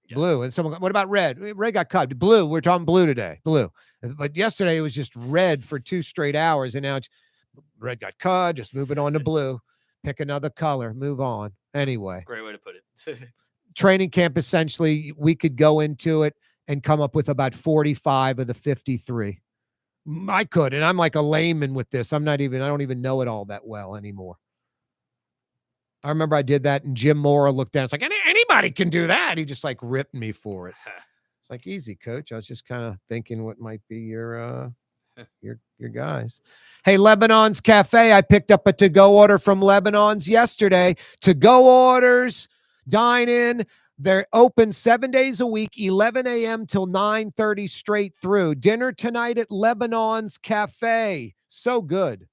Yes. Blue. And someone, what about red? Red got cut. Blue. We're talking blue today. Blue. But yesterday it was just red for 2 straight hours. And now it's red got cut. Just moving on to blue. Pick another color. Move on. Anyway. Great way to put it. Training camp, essentially, we could go into it and come up with about 45 of the 53. I could. And I'm like a layman with this. I don't even know it all that well anymore. I remember I did that, and Jim Mora looked down. It's like, anybody can do that. He just like ripped me for it. It's like, easy, coach. I was just kind of thinking what might be your guys. Hey, Lebanon's Cafe. I picked up a to-go order from Lebanon's yesterday. To-go orders, dine in. They're open 7 days a week, 11 a.m. till 9:30 straight through. Dinner tonight at Lebanon's Cafe. So good.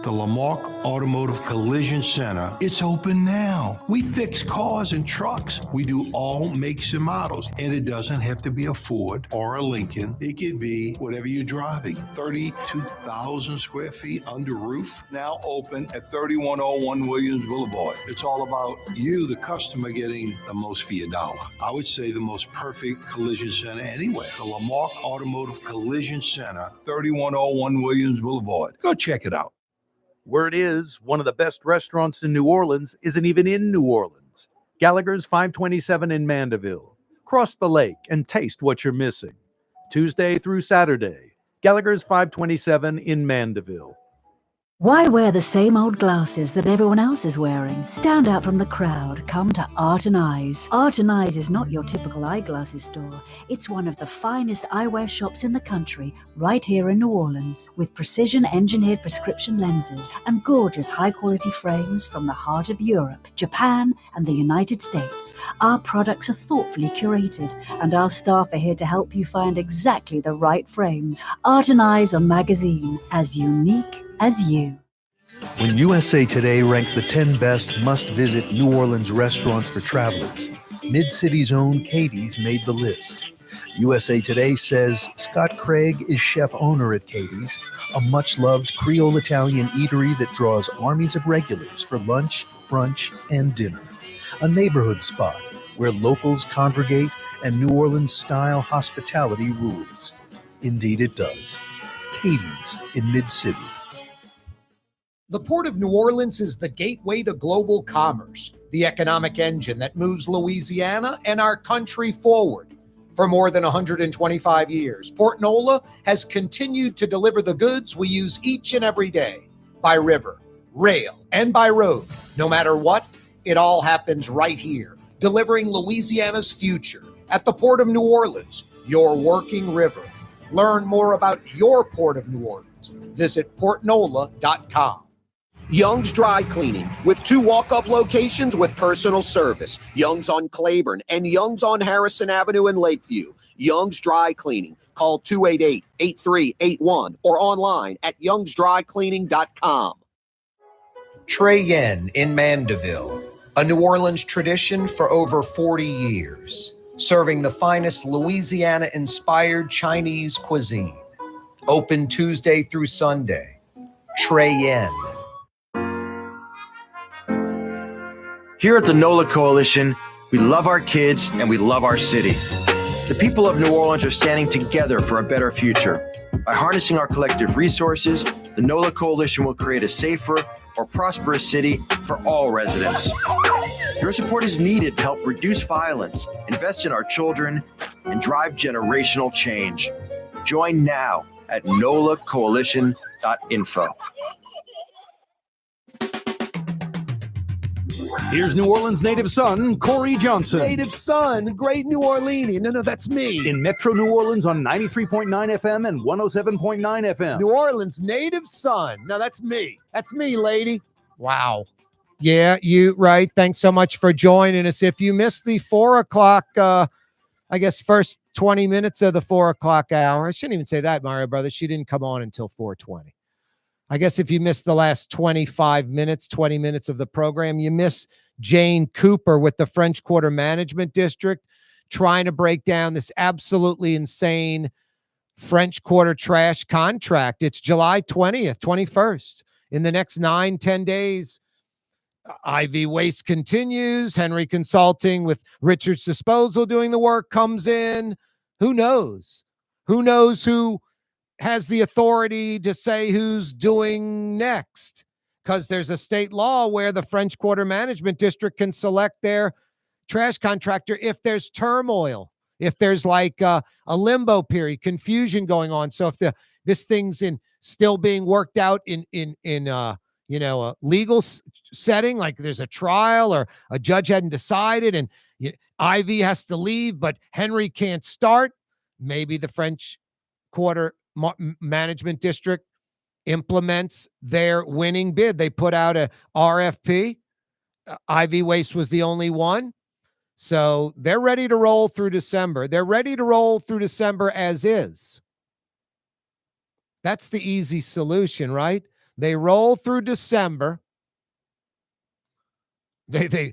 The Lamarck Automotive Collision Center, it's open now. We fix cars and trucks. We do all makes and models. And it doesn't have to be a Ford or a Lincoln. It could be whatever you're driving. 32,000 square feet under roof, now open at 3101 Williams Boulevard. It's all about you, the customer, getting the most for your dollar. I would say the most perfect collision center anywhere. The Lamarck Automotive Collision Center, 3101 Williams Boulevard. Go check it out. Word is, one of the best restaurants in New Orleans isn't even in New Orleans. Gallagher's 527 in Mandeville. Cross the lake and taste what you're missing. Tuesday through Saturday, Gallagher's 527 in Mandeville. Why wear the same old glasses that everyone else is wearing? Stand out from the crowd. Come to Art and Eyes. Art and Eyes is not your typical eyeglasses store. It's one of the finest eyewear shops in the country, right here in New Orleans, with precision-engineered prescription lenses and gorgeous high-quality frames from the heart of Europe, Japan, and the United States. Our products are thoughtfully curated, and our staff are here to help you find exactly the right frames. Art and Eyes on magazine, as unique as you. When USA Today ranked the 10 best must-visit New Orleans restaurants for travelers, Mid-City's own Katie's made the list. USA Today says Scott Craig is chef-owner at Katie's, a much-loved Creole-Italian eatery that draws armies of regulars for lunch, brunch, and dinner. A neighborhood spot where locals congregate and New Orleans-style hospitality rules. Indeed it does. Katie's in Mid-City. The Port of New Orleans is the gateway to global commerce, the economic engine that moves Louisiana and our country forward. For more than 125 years, Port Nola has continued to deliver the goods we use each and every day, by river, rail, and by road. No matter what, it all happens right here, delivering Louisiana's future at the Port of New Orleans, your working river. Learn more about your Port of New Orleans. Visit portnola.com. Young's Dry Cleaning, with 2 walk-up locations with personal service. Young's on Claiborne and Young's on Harrison Avenue in Lakeview. Young's Dry Cleaning. Call 288-8381 or online at youngsdrycleaning.com. Trey Yen in Mandeville, a New Orleans tradition for over 40 years, serving the finest Louisiana-inspired Chinese cuisine. Open Tuesday through Sunday. Trey Yen. Here at the NOLA Coalition, we love our kids and we love our city. The people of New Orleans are standing together for a better future. By harnessing our collective resources, the NOLA Coalition will create a safer, more prosperous city for all residents. Your support is needed to help reduce violence, invest in our children, and drive generational change. Join now at nolacoalition.info. Here's New Orleans native son, Corey Johnson. Native son, great New Orleans. No, that's me. In Metro New Orleans on 93.9 FM and 107.9 FM. New Orleans native son. No, that's me. That's me, lady. Wow. Yeah, you right. Thanks so much for joining us. If you missed the 4 o'clock, I guess first 20 minutes of the 4 o'clock hour. I shouldn't even say that, Mario Brothers. She didn't come on until 4:20. I guess if you missed the last 25 minutes, 20 minutes of the program, you miss Jane Cooper with the French Quarter Management District trying to break down this absolutely insane French Quarter trash contract. It's July 20th, 21st. In the next 9-10 days, IV Waste continues. Henry Consulting with Richards Disposal doing the work comes in. Who knows? Who knows who has the authority to say who's doing next? Because there's a state law where the French Quarter Management District can select their trash contractor if there's turmoil, if there's like a limbo period, confusion going on. So if this thing's still being worked out in a legal setting, like there's a trial or a judge hadn't decided and IV has to leave, but Henry can't start, maybe the French Quarter Management District implements their winning bid. They put out a RFP. IV Waste was the only one. So they're ready to roll through December. They're ready to roll through December as is. That's the easy solution, right? They roll through December. They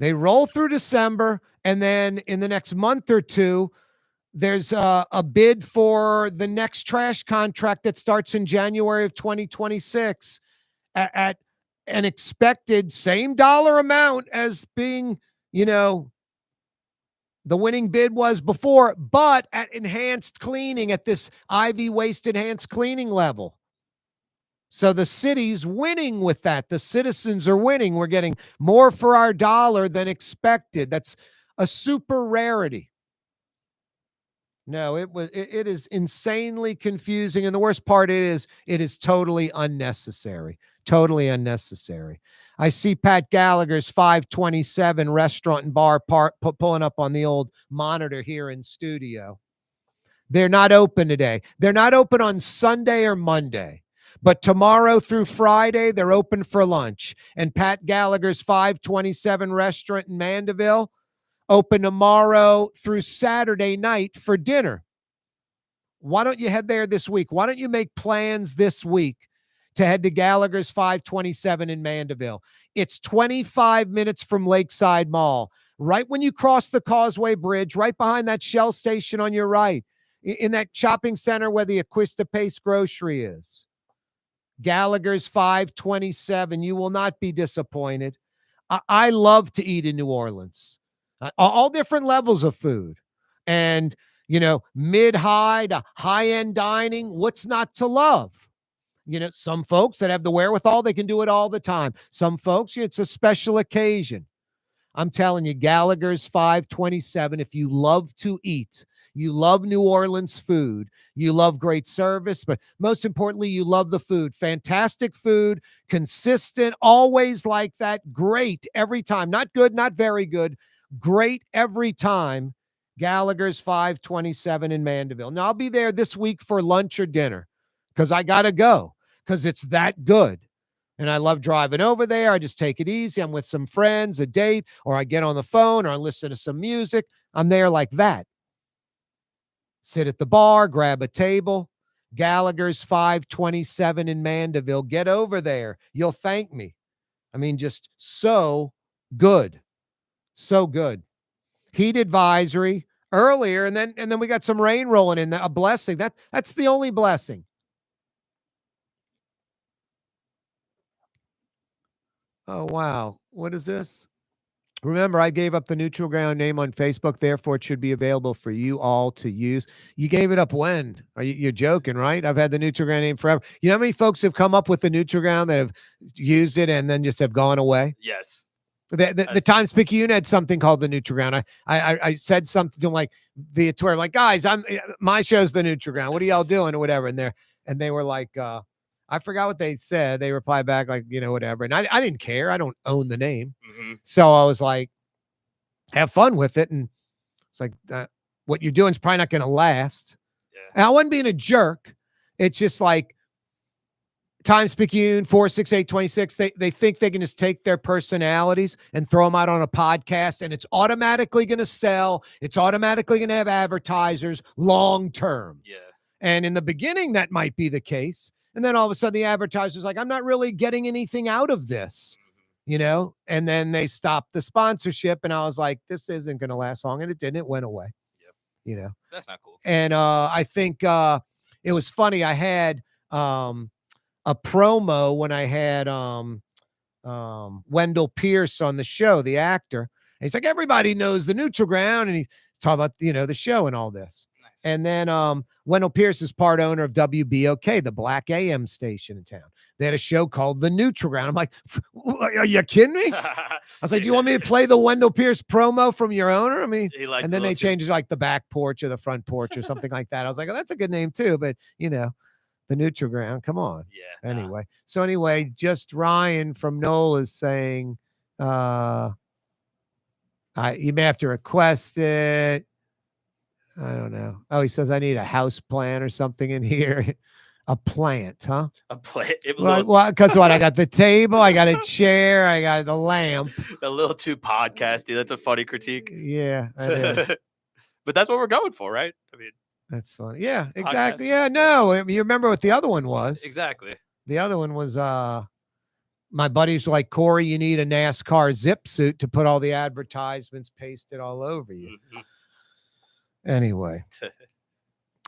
roll through December, and then in the next month or two, there's a bid for the next trash contract that starts in January of 2026 at an expected same dollar amount as being, the winning bid was before, but at enhanced cleaning, at this IV Waste enhanced cleaning level. So the city's winning with that. The citizens are winning. We're getting more for our dollar than expected. That's a super rarity. No, it is insanely confusing. And the worst part it is totally unnecessary. Totally unnecessary. I see Pat Gallagher's 527 restaurant and bar pulling up on the old monitor here in studio. They're not open today. They're not open on Sunday or Monday. But tomorrow through Friday, they're open for lunch. And Pat Gallagher's 527 restaurant in Mandeville, open tomorrow through Saturday night for dinner. Why don't you head there this week? Why don't you make plans this week to head to Gallagher's 527 in Mandeville? It's 25 minutes from Lakeside Mall, right when you cross the Causeway Bridge, right behind that Shell station on your right, in that shopping center where the Aquista Pace Grocery is. Gallagher's 527. You will not be disappointed. I love to eat in New Orleans. All different levels of food. And, mid-high to high-end dining, what's not to love? Some folks that have the wherewithal, they can do it all the time. Some folks, it's a special occasion. I'm telling you, Gallagher's 527, if you love to eat, you love New Orleans food, you love great service, but most importantly, you love the food. Fantastic food, consistent, always like that, great every time. Not good, not very good, great every time. Gallagher's 527 in Mandeville. Now, I'll be there this week for lunch or dinner because I got to go because it's that good. And I love driving over there. I just take it easy. I'm with some friends, a date, or I get on the phone or I listen to some music. I'm there like that. Sit at the bar, grab a table. Gallagher's 527 in Mandeville. Get over there. You'll thank me. I mean, just so good. So good. Heat advisory earlier, and then we got some rain rolling in. A blessing. That's the only blessing. Oh, wow. What is this? Remember, I gave up the Neutral Ground name on Facebook. Therefore, it should be available for you all to use. You gave it up when? You're joking, right? I've had the Neutral Ground name forever. You know how many folks have come up with the Neutral Ground that have used it and then just have gone away? Yes. The Times Picayune had something called the Neutral Ground. I said something to them like via Twitter, like, guys, my show's the Neutral Ground. What are y'all doing or whatever? And they were like, I forgot what they said. They replied back like, whatever. And I didn't care. I don't own the name. Mm-hmm. So I was like, have fun with it. And it's like, what you're doing is probably not going to last. Yeah. And I wasn't being a jerk. It's just like Times Picayune 46826. They think they can just take their personalities and throw them out on a podcast and it's automatically going to sell. It's automatically going to have advertisers long term. Yeah. And in the beginning, that might be the case. And then all of a sudden the advertiser's like, I'm not really getting anything out of this, and then they stopped the sponsorship. And I was like, this isn't going to last long. And it didn't. It went away, That's not cool. And I think it was funny. I had a promo when I had Wendell Pierce on the show, the actor. And he's like, everybody knows the Neutral Ground. And he's talking about, the show and all this. Nice. And then Wendell Pierce is part owner of WBOK, the Black AM station in town. They had a show called The Neutral Ground. I'm like, are you kidding me? I was like, do you want me to play the Wendell Pierce promo from your owner? I mean, and then they changed it like the back porch or the front porch or something like that. I was like, oh, that's a good name too. But, The Neutral Ground, come on. Yeah. Anyway. So anyway, just Ryan from Knoll is saying, you may have to request it. I don't know. Oh, he says I need a house plant or something in here. A plant, huh? A plant. Well, because what? I got the table, I got a chair, I got the lamp. A little too podcasty. That's a funny critique. Yeah, that is. But that's what we're going for, right? I mean, that's funny. Yeah, exactly. Podcast. Yeah, no. You remember what the other one was? Exactly. The other one was my buddies were like, Corey, you need a NASCAR zip suit to put all the advertisements pasted all over you. Mm-hmm. Anyway.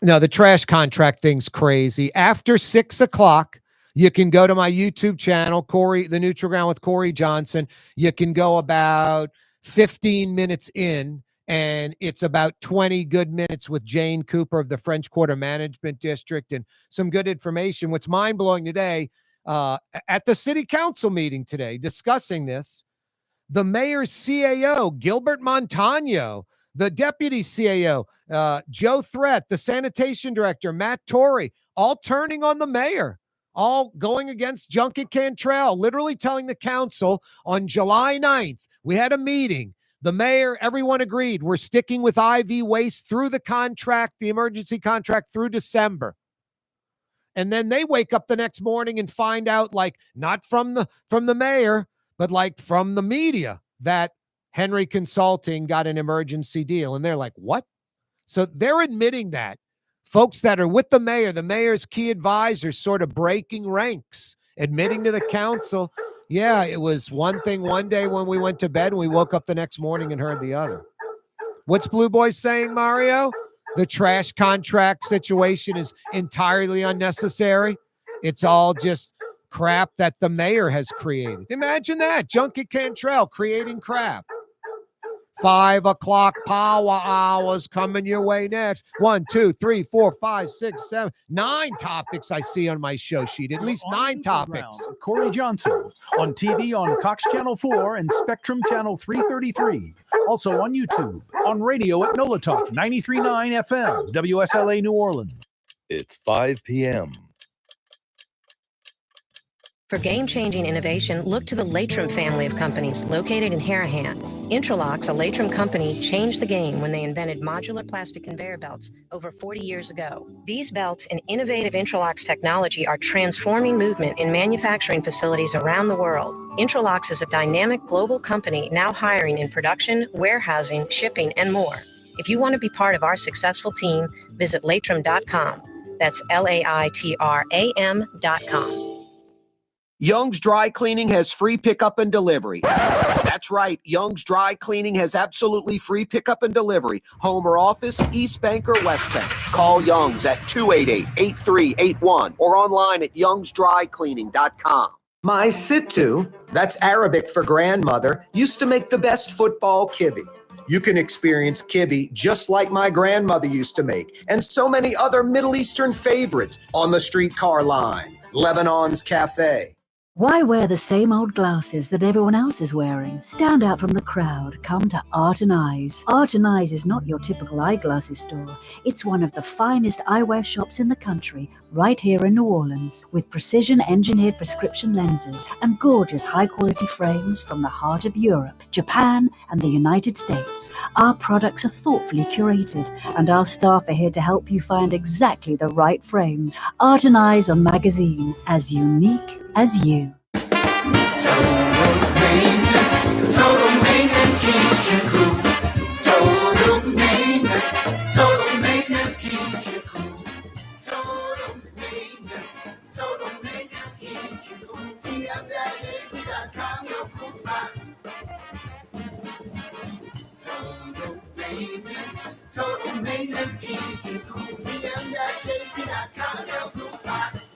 No, the trash contract thing's crazy. After 6 o'clock, you can go to my YouTube channel, Corey, The Neutral Ground with Corey Johnson. You can go about 15 minutes in, and it's about 20 good minutes with Jane Cooper of the French Quarter Management District and some good information. What's mind-blowing today, at the city council meeting today, discussing this, the mayor's CAO, Gilbert Montano, the deputy CAO, Joe Threat, the sanitation director, Matt Torrey, all turning on the mayor, all going against Junket Cantrell, literally telling the council on July 9th, we had a meeting. The mayor, everyone agreed, we're sticking with IV waste through the contract, the emergency contract through December. And then they wake up the next morning and find out, like, not from the mayor, but like from the media, that Henry Consulting got an emergency deal. And they're like, what? So they're admitting that. Folks that are with the mayor's key advisors, sort of breaking ranks, admitting to the council, yeah, it was one thing one day when we went to bed and we woke up the next morning and heard the other. What's Blue Boy saying, Mario? The trash contract situation is entirely unnecessary. It's all just crap that the mayor has created. Imagine that. Junket Cantrell creating crap. 5 o'clock power hours coming your way next. 1, 2, 3, 4, 5, 6, 7, 9 topics I see on my show sheet. At least 9 topics. Corey Johnson on TV on Cox Channel 4 and Spectrum Channel 333. Also on YouTube, on radio at NOLA Talk 93.9 FM, WSLA New Orleans. It's 5 p.m. For game-changing innovation, look to the Latrim family of companies located in Harahan. Intralox, a Latrim company, changed the game when they invented modular plastic conveyor belts over 40 years ago. These belts and innovative Intralox technology are transforming movement in manufacturing facilities around the world. Intralox is a dynamic global company now hiring in production, warehousing, shipping, and more. If you want to be part of our successful team, visit latrim.com. That's LAITRAM.com. Young's Dry Cleaning has free pickup and delivery. That's right. Young's Dry Cleaning has absolutely free pickup and delivery. Home or office, East Bank or West Bank. Call Young's at 288-8381 or online at youngsdrycleaning.com. My Sittu, that's Arabic for grandmother, used to make the best football kibbe. You can experience kibbe just like my grandmother used to make, and so many other Middle Eastern favorites on the streetcar line. Lebanon's Cafe. Why wear the same old glasses that everyone else is wearing? Stand out from the crowd. Come to Art and Eyes. Art and Eyes is not your typical eyeglasses store. It's one of the finest eyewear shops in the country, right here in New Orleans, with precision-engineered prescription lenses and gorgeous high-quality frames from the heart of Europe, Japan, and the United States. Our products are thoughtfully curated, and our staff are here to help you find exactly the right frames. Art and Eyes on magazine, as unique as you. Total maintenance keeps you cool. Total maintenance keeps you cool. Total maintenance keeps you cool. TM-AC.com, your cool spot. Total maintenance keeps you cool. TM-AC.com, your cool spot.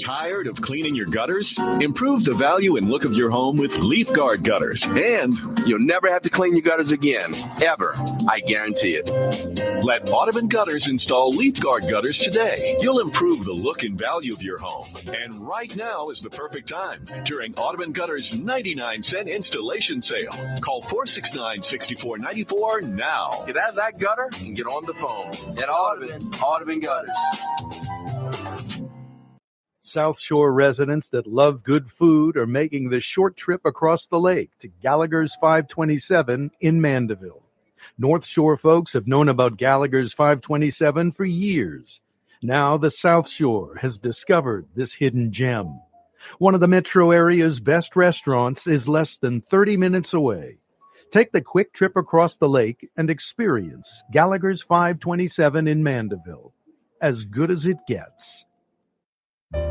Tired of cleaning your gutters? Improve the value and look of your home with Leaf Guard gutters. And you'll never have to clean your gutters again, ever. I guarantee it. Let Audubon Gutters install Leaf Guard gutters today. You'll improve the look and value of your home. And right now is the perfect time during Audubon Gutters' 99-cent installation sale. Call 469-6494 now. Get out of that gutter and get on the phone. At Audubon Gutters. South Shore residents that love good food are making the short trip across the lake to Gallagher's 527 in Mandeville. North Shore folks have known about Gallagher's 527 for years. Now the South Shore has discovered this hidden gem. One of the metro area's best restaurants is less than 30 minutes away. Take the quick trip across the lake and experience Gallagher's 527 in Mandeville. As good as it gets.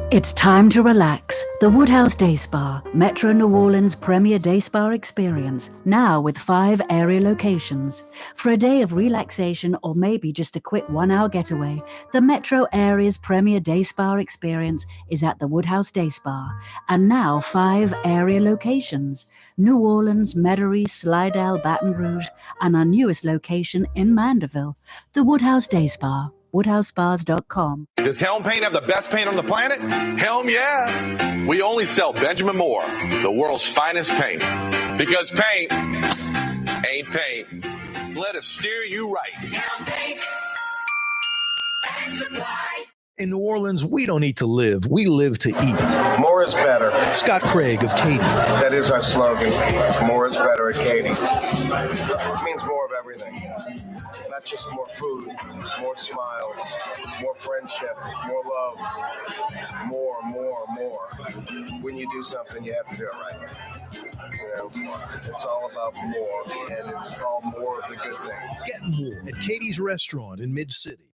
It's time to relax. The Woodhouse Day Spa, Metro New Orleans' premier day spa experience, now with 5 area locations. For a day of relaxation or maybe just a quick 1-hour getaway, the Metro area's premier day spa experience is at the Woodhouse Day Spa, and now 5 area locations: New Orleans, Metairie, Slidell, Baton Rouge, and our newest location in Mandeville, the Woodhouse Day Spa. WoodhouseSpas.com. Does Helm Paint have the best paint on the planet? Helm, yeah. We only sell Benjamin Moore, the world's finest paint. Because paint ain't paint. Let us steer you right. In New Orleans, we don't eat to live. We live to eat. More is better. Scott Craig of Katie's. That is our slogan. More is better at Katie's. It means more of everything. Not just more food, more smiles, more friendship, more love, more. When you do something, you have to do it right. You know, it's all about more, and it's called more of the good things. Get more at Katie's Restaurant in Mid-City.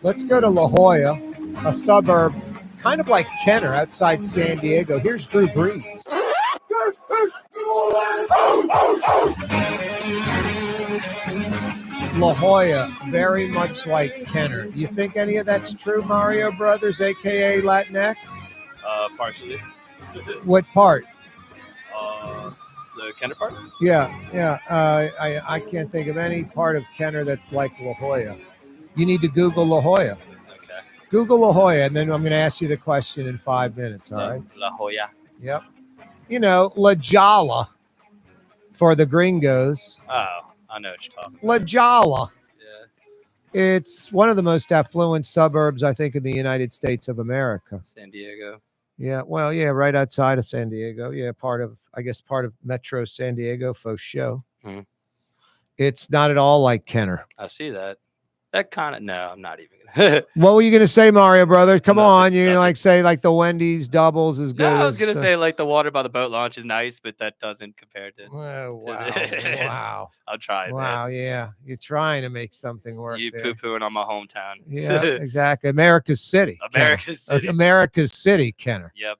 Let's go to La Jolla, a suburb kind of like Kenner outside San Diego. Here's Drew Brees. La Jolla, very much like Kenner. You think any of that's true, Mario Brothers, a.k.a. Latinx? Partially. What part? The Kenner part? Yeah. I can't think of any part of Kenner that's like La Jolla. You need to Google La Jolla. Okay. Google La Jolla, and then I'm going to ask you the question in 5 minutes, all right? La Jolla. Yep. You know, La Jolla for the gringos. Oh, I know what you're talking about. La Jolla. Yeah. It's one of the most affluent suburbs, I think, in the United States of America. San Diego. Yeah, well, yeah, right outside of San Diego. Yeah, part of Metro San Diego, for show. Hmm. It's not at all like Kenner. I see that. That kind of, no, I'm not even gonna. What were you going to say, Mario Brothers? Come Nothing, on, you nothing. like say like the Wendy's doubles is good. No, I was gonna as, say like the water by the boat launch is nice, but that doesn't compare to. Wow, this. wow. I'll try it. Wow, Man. yeah. You're trying to make something work. You there. poo-pooing on my hometown. Yeah, exactly. America's City. America's Kenner. City. America's City, Kenner. Yep.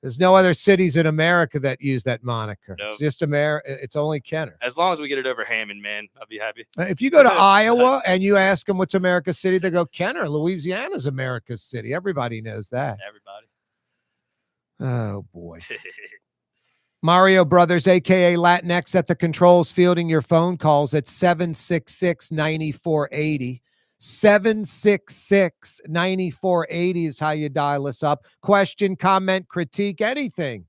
There's no other cities in America that use that moniker. Nope. It's just America. It's only Kenner. As long as we get it over Hammond, man, I'll be happy. If you go to Iowa and you ask them what's America's City, they go, Kenner. Louisiana's America's City. Everybody knows that. Everybody. Oh, boy. Mario Brothers, a.k.a. Latinx, at the controls, fielding your phone calls at 766-9480. 766-9480 is how you dial us up. Question, comment, critique, anything.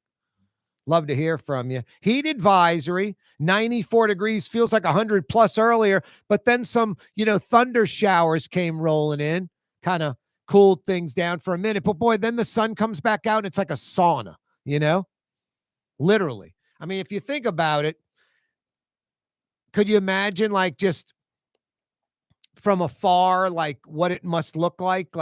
Love to hear from you. Heat advisory, 94 degrees, feels like 100 plus earlier, but then some, thunder showers came rolling in, kind of cooled things down for a minute. But boy, then the sun comes back out and it's like a sauna, literally. I mean, if you think about it, could you imagine like just from afar, like what it must look like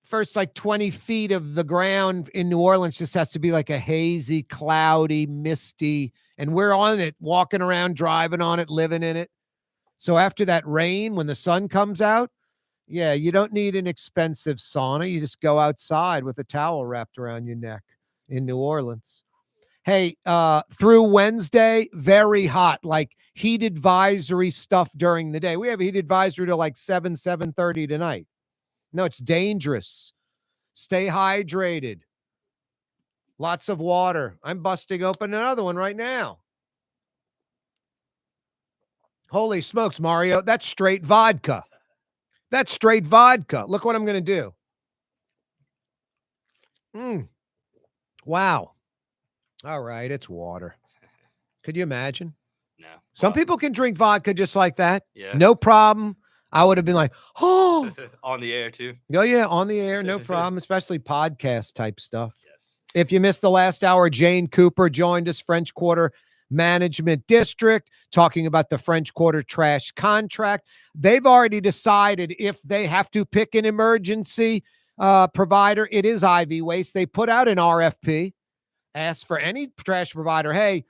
first, like 20 feet of the ground in New Orleans just has to be like a hazy, cloudy, misty, and we're on it, walking around, driving on it, living in it. So after that rain, when the sun comes out, yeah, you don't need an expensive sauna. You just go outside with a towel wrapped around your neck in New Orleans. Hey, through Wednesday, very hot, like heat advisory stuff during the day. We have a heat advisory to like 7:30 tonight. No, it's dangerous. Stay hydrated. Lots of water. I'm busting open another one right now. Holy smokes, Mario. That's straight vodka. That's straight vodka. Look what I'm going to do. Wow. All right, it's water. Could you imagine? No. Some people can drink vodka just like that. Yeah. No problem. I would have been like, oh. On the air, too. Oh, yeah, on the air, no problem, especially podcast type stuff. Yes. If you missed the last hour, Jane Cooper joined us, French Quarter Management District, talking about the French Quarter trash contract. They've already decided if they have to pick an emergency provider, it is IV Waste. They put out an RFP. Ask for any trash provider, hey,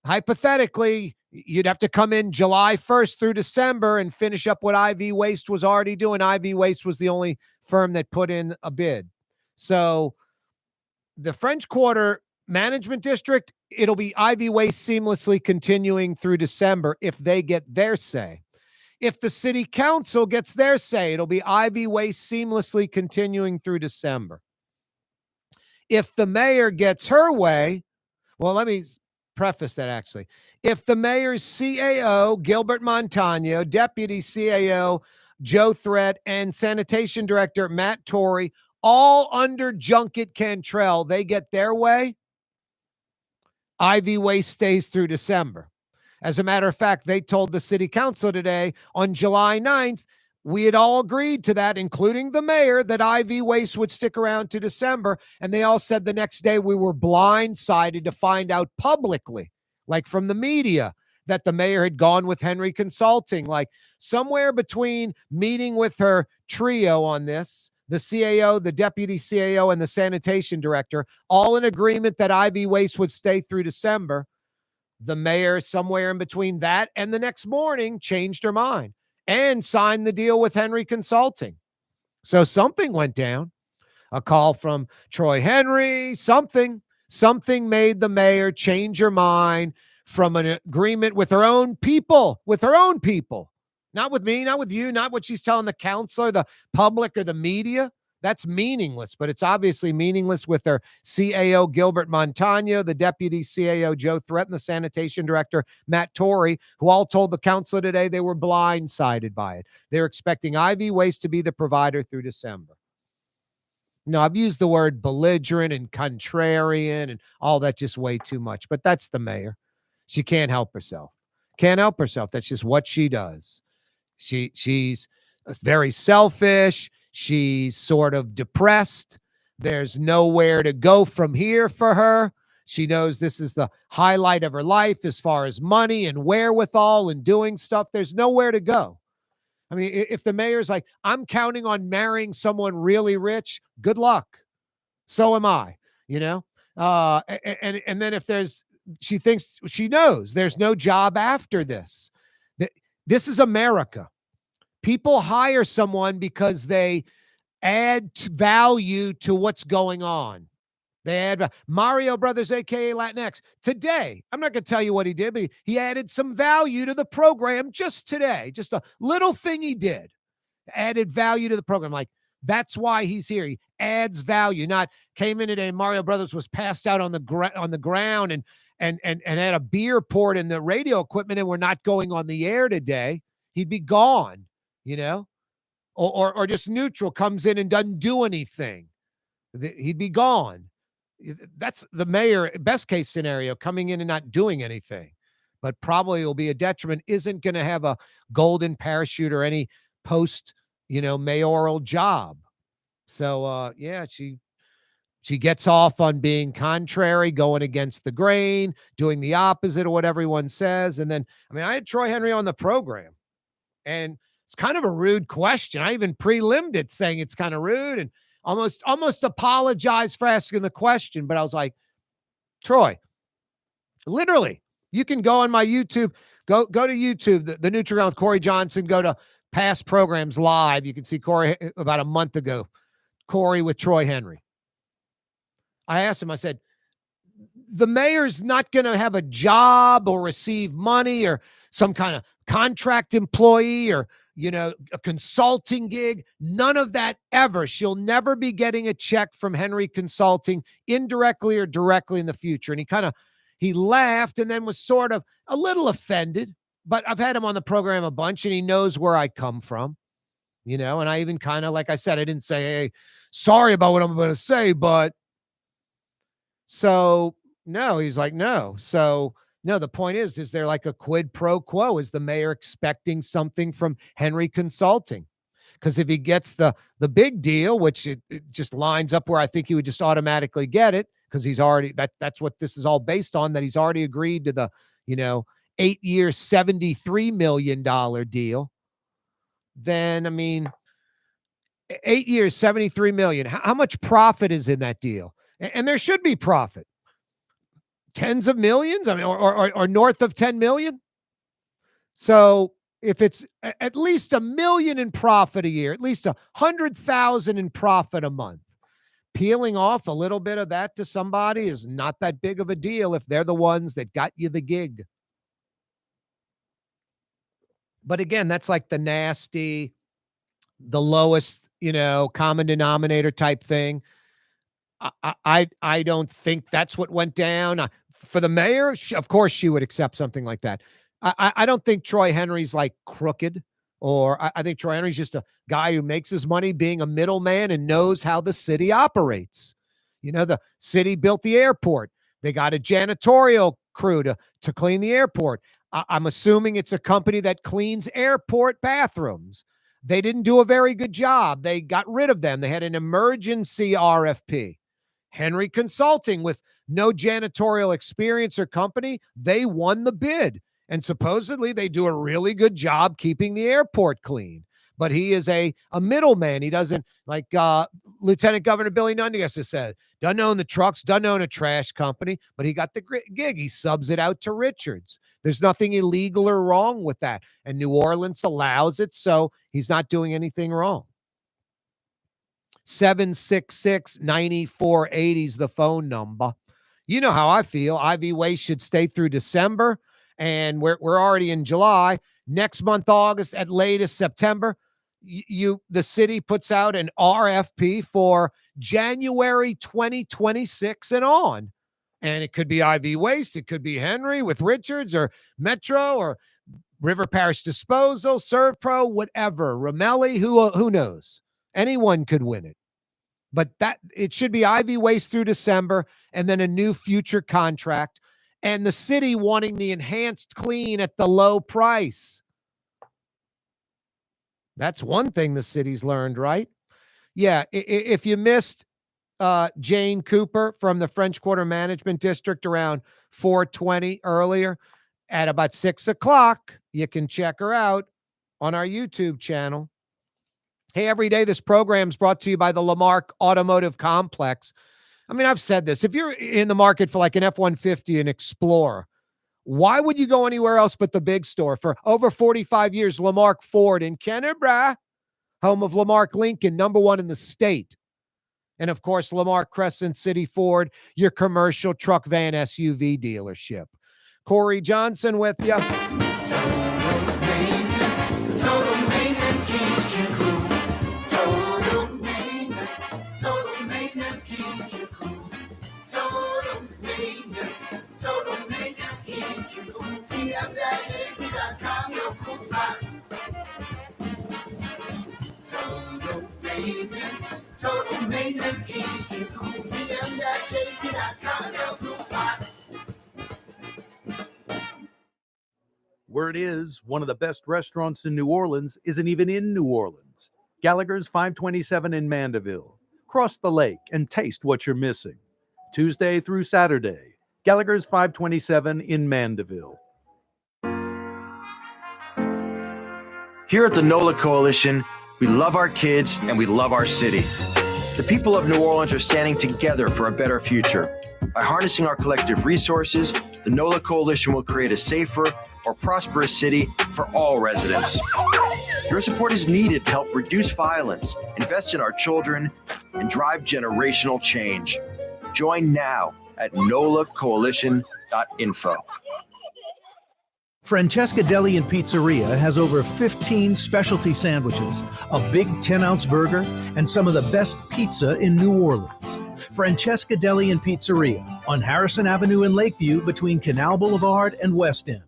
hypothetically, you'd have to come in July 1st through December and finish up what IV Waste was already doing. IV Waste was the only firm that put in a bid. So the French Quarter Management District, it'll be IV Waste seamlessly continuing through December if they get their say. If the city council gets their say, it'll be IV waste seamlessly continuing through December. If the mayor gets her way, well, let me preface that actually. If the mayor's CAO, Gilbert Montano, deputy CAO, Joe Threat, and sanitation director, Matt Torrey, all under Junket Cantrell, they get their way, IV waste stays through December. As a matter of fact, they told the city council today on July 9th, we had all agreed to that, including the mayor, that IV waste would stick around to December. And they all said the next day we were blindsided to find out publicly, like from the media, that the mayor had gone with Henry Consulting, like somewhere between meeting with her trio on this, the CAO, the deputy CAO, and the sanitation director, all in agreement that IV waste would stay through December. The mayor, somewhere in between that and the next morning, changed her mind and signed the deal with Henry Consulting. So something went down. A call from Troy Henry, something made the mayor change her mind from an agreement with her own people, not with me, not with you, not what she's telling the council or the public or the media. That's meaningless, but it's obviously meaningless with their CAO, Gilbert Montano, the deputy CAO, Joe Threat, and the sanitation director, Matt Torrey, who all told the council today they were blindsided by it. They're expecting IV waste to be the provider through December. No, I've used the word belligerent and contrarian and all that just way too much, but that's the mayor. She can't help herself. Can't help herself. That's just what she does. She's very selfish. She's sort of depressed. There's nowhere to go from here for her. She knows this is the highlight of her life as far as money and wherewithal and doing stuff. There's nowhere to go. I mean, if the mayor's like, I'm counting on marrying someone really rich, good luck. So am I, and then if she thinks she knows there's no job after this. This is America. People hire someone because they add value to what's going on. They add Mario Brothers, a.k.a. Latinx. Today, I'm not going to tell you what he did, but he added some value to the program just today. Just a little thing he did. Added value to the program. Like, that's why he's here. He adds value. Not came in today, Mario Brothers was passed out on the ground and had a beer poured in the radio equipment and we're not going on the air today. He'd be gone. Or just neutral, comes in and doesn't do anything. He'd be gone. That's the mayor, best case scenario, coming in and not doing anything. But probably will be a detriment, isn't going to have a golden parachute or any post, mayoral job. So, she gets off on being contrary, going against the grain, doing the opposite of what everyone says. And then, I had Troy Henry on the program, and it's kind of a rude question. I even prelimmed it saying it's kind of rude and almost apologized for asking the question. But I was like, Troy, literally, you can go on my YouTube, go to YouTube, the Nutri-Ground with Corey Johnson, go to past programs live. You can see Corey about a month ago, Corey with Troy Henry. I asked him, I said, the mayor's not going to have a job or receive money or some kind of contract employee or, a consulting gig. None of that ever. She'll never be getting a check from Henry Consulting indirectly or directly in the future. And he laughed and then was sort of a little offended, but I've had him on the program a bunch and he knows where I come from, and I even like I said, I didn't say, hey, sorry about what I'm going to say, but so no, he's like, no. So no, the point is there like a quid pro quo? Is the mayor expecting something from Henry Consulting? Because if he gets the big deal, which it just lines up where I think he would just automatically get it, because he's already, that's what this is all based on, that he's already agreed to the, 8-year, $73 million deal. Then, 8 years, $73 million. How much profit is in that deal? And there should be profit. Tens of millions, or north of 10 million. So if it's at least $1 million in profit a year, at least 100,000 in profit a month, peeling off a little bit of that to somebody is not that big of a deal if they're the ones that got you the gig. But again, that's like the nasty, the lowest, common denominator type thing. I don't think that's what went down. For the mayor, of course she would accept something like that. I don't think Troy Henry's like crooked, or I think Troy Henry's just a guy who makes his money being a middleman and knows how the city operates. The city built the airport. They got a janitorial crew to clean the airport. I'm assuming it's a company that cleans airport bathrooms. They didn't do a very good job. They got rid of them. They had an emergency RFP. Henry Consulting, with no janitorial experience or company, they won the bid. And supposedly they do a really good job keeping the airport clean. But he is a middleman. He doesn't, like Lieutenant Governor Billy Nundigas has said, doesn't own the trucks, doesn't own a trash company, but he got the gig. He subs it out to Richards. There's nothing illegal or wrong with that. And New Orleans allows it, so he's not doing anything wrong. 766-9480 is the phone number. You know how I feel. IV Waste should stay through December, and we're already in July. Next month, August, at latest September, the city puts out an RFP for January 2026 and on. And it could be IV Waste, it could be Henry with Richards, or Metro, or River Parish Disposal, ServPro, whatever. Ramelli, who knows? Anyone could win it. But it should be IV Waste through December, and then a new future contract, and the city wanting the enhanced clean at the low price. That's one thing the city's learned, right? Yeah, if you missed Jane Cooper from the French Quarter Management District around 4:20 earlier, at about 6 o'clock, you can check her out on our YouTube channel. Hey, every day, this program is brought to you by the Lamarck Automotive Complex. I mean, I've said this. If you're in the market for like an F-150, an Explorer, why would you go anywhere else but the big store? For over 45 years, Lamarck Ford in Kennebra, home of Lamarck Lincoln, #1 in the state. And, of course, Lamarck Crescent City Ford, your commercial truck, van, SUV dealership. Corey Johnson with you. Total maintenance keeps you cool. TM-JC.com, your cool spots. Word is, one of the best restaurants in New Orleans isn't even in New Orleans. Gallagher's 527 in Mandeville. Cross the lake and taste what you're missing. Tuesday through Saturday, Gallagher's 527 in Mandeville. Here at the NOLA Coalition, we love our kids and we love our city. The people of New Orleans are standing together for a better future. By harnessing our collective resources, the NOLA Coalition will create a safer, more prosperous city for all residents. Your support is needed to help reduce violence, invest in our children, and drive generational change. Join now at nolacoalition.info. Francesca Deli and Pizzeria has over 15 specialty sandwiches, a big 10-ounce burger, and some of the best pizza in New Orleans. Francesca Deli and Pizzeria on Harrison Avenue in Lakeview between Canal Boulevard and West End.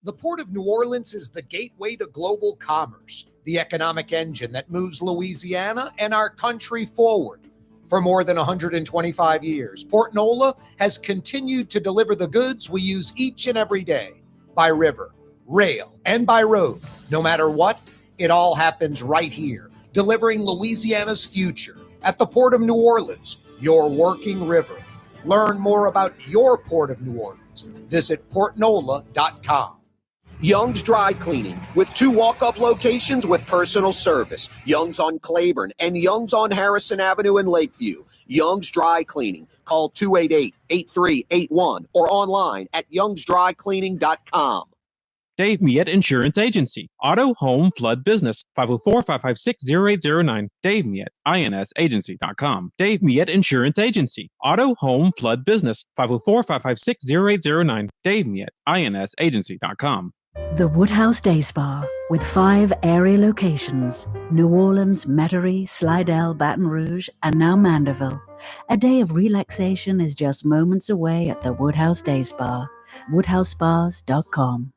The Port of New Orleans is the gateway to global commerce, the economic engine that moves Louisiana and our country forward. For more than 125 years, Port Nola has continued to deliver the goods we use each and every day. By river, rail, and by road. No matter what, it all happens right here, delivering Louisiana's future at the Port of New Orleans, your working river. Learn more about your Port of New Orleans. Visit portnola.com. Young's Dry Cleaning, with 2 walk-up locations with personal service. Young's on Claiborne and Young's on Harrison Avenue in Lakeview. Young's Dry Cleaning. Call 288-8381 or online at youngsdrycleaning.com. Dave Miette Insurance Agency. Auto, home, flood, business. 504-556-0809. Dave Miette, INSagency.com. Dave Miette Insurance Agency. Auto, home, flood, business. 504-556-0809. Dave Miette, INSagency.com. The Woodhouse Day Spa, with 5 area locations: New Orleans, Metairie, Slidell, Baton Rouge, and now Mandeville. A day of relaxation is just moments away at the Woodhouse Day Spa. WoodhouseSpas.com.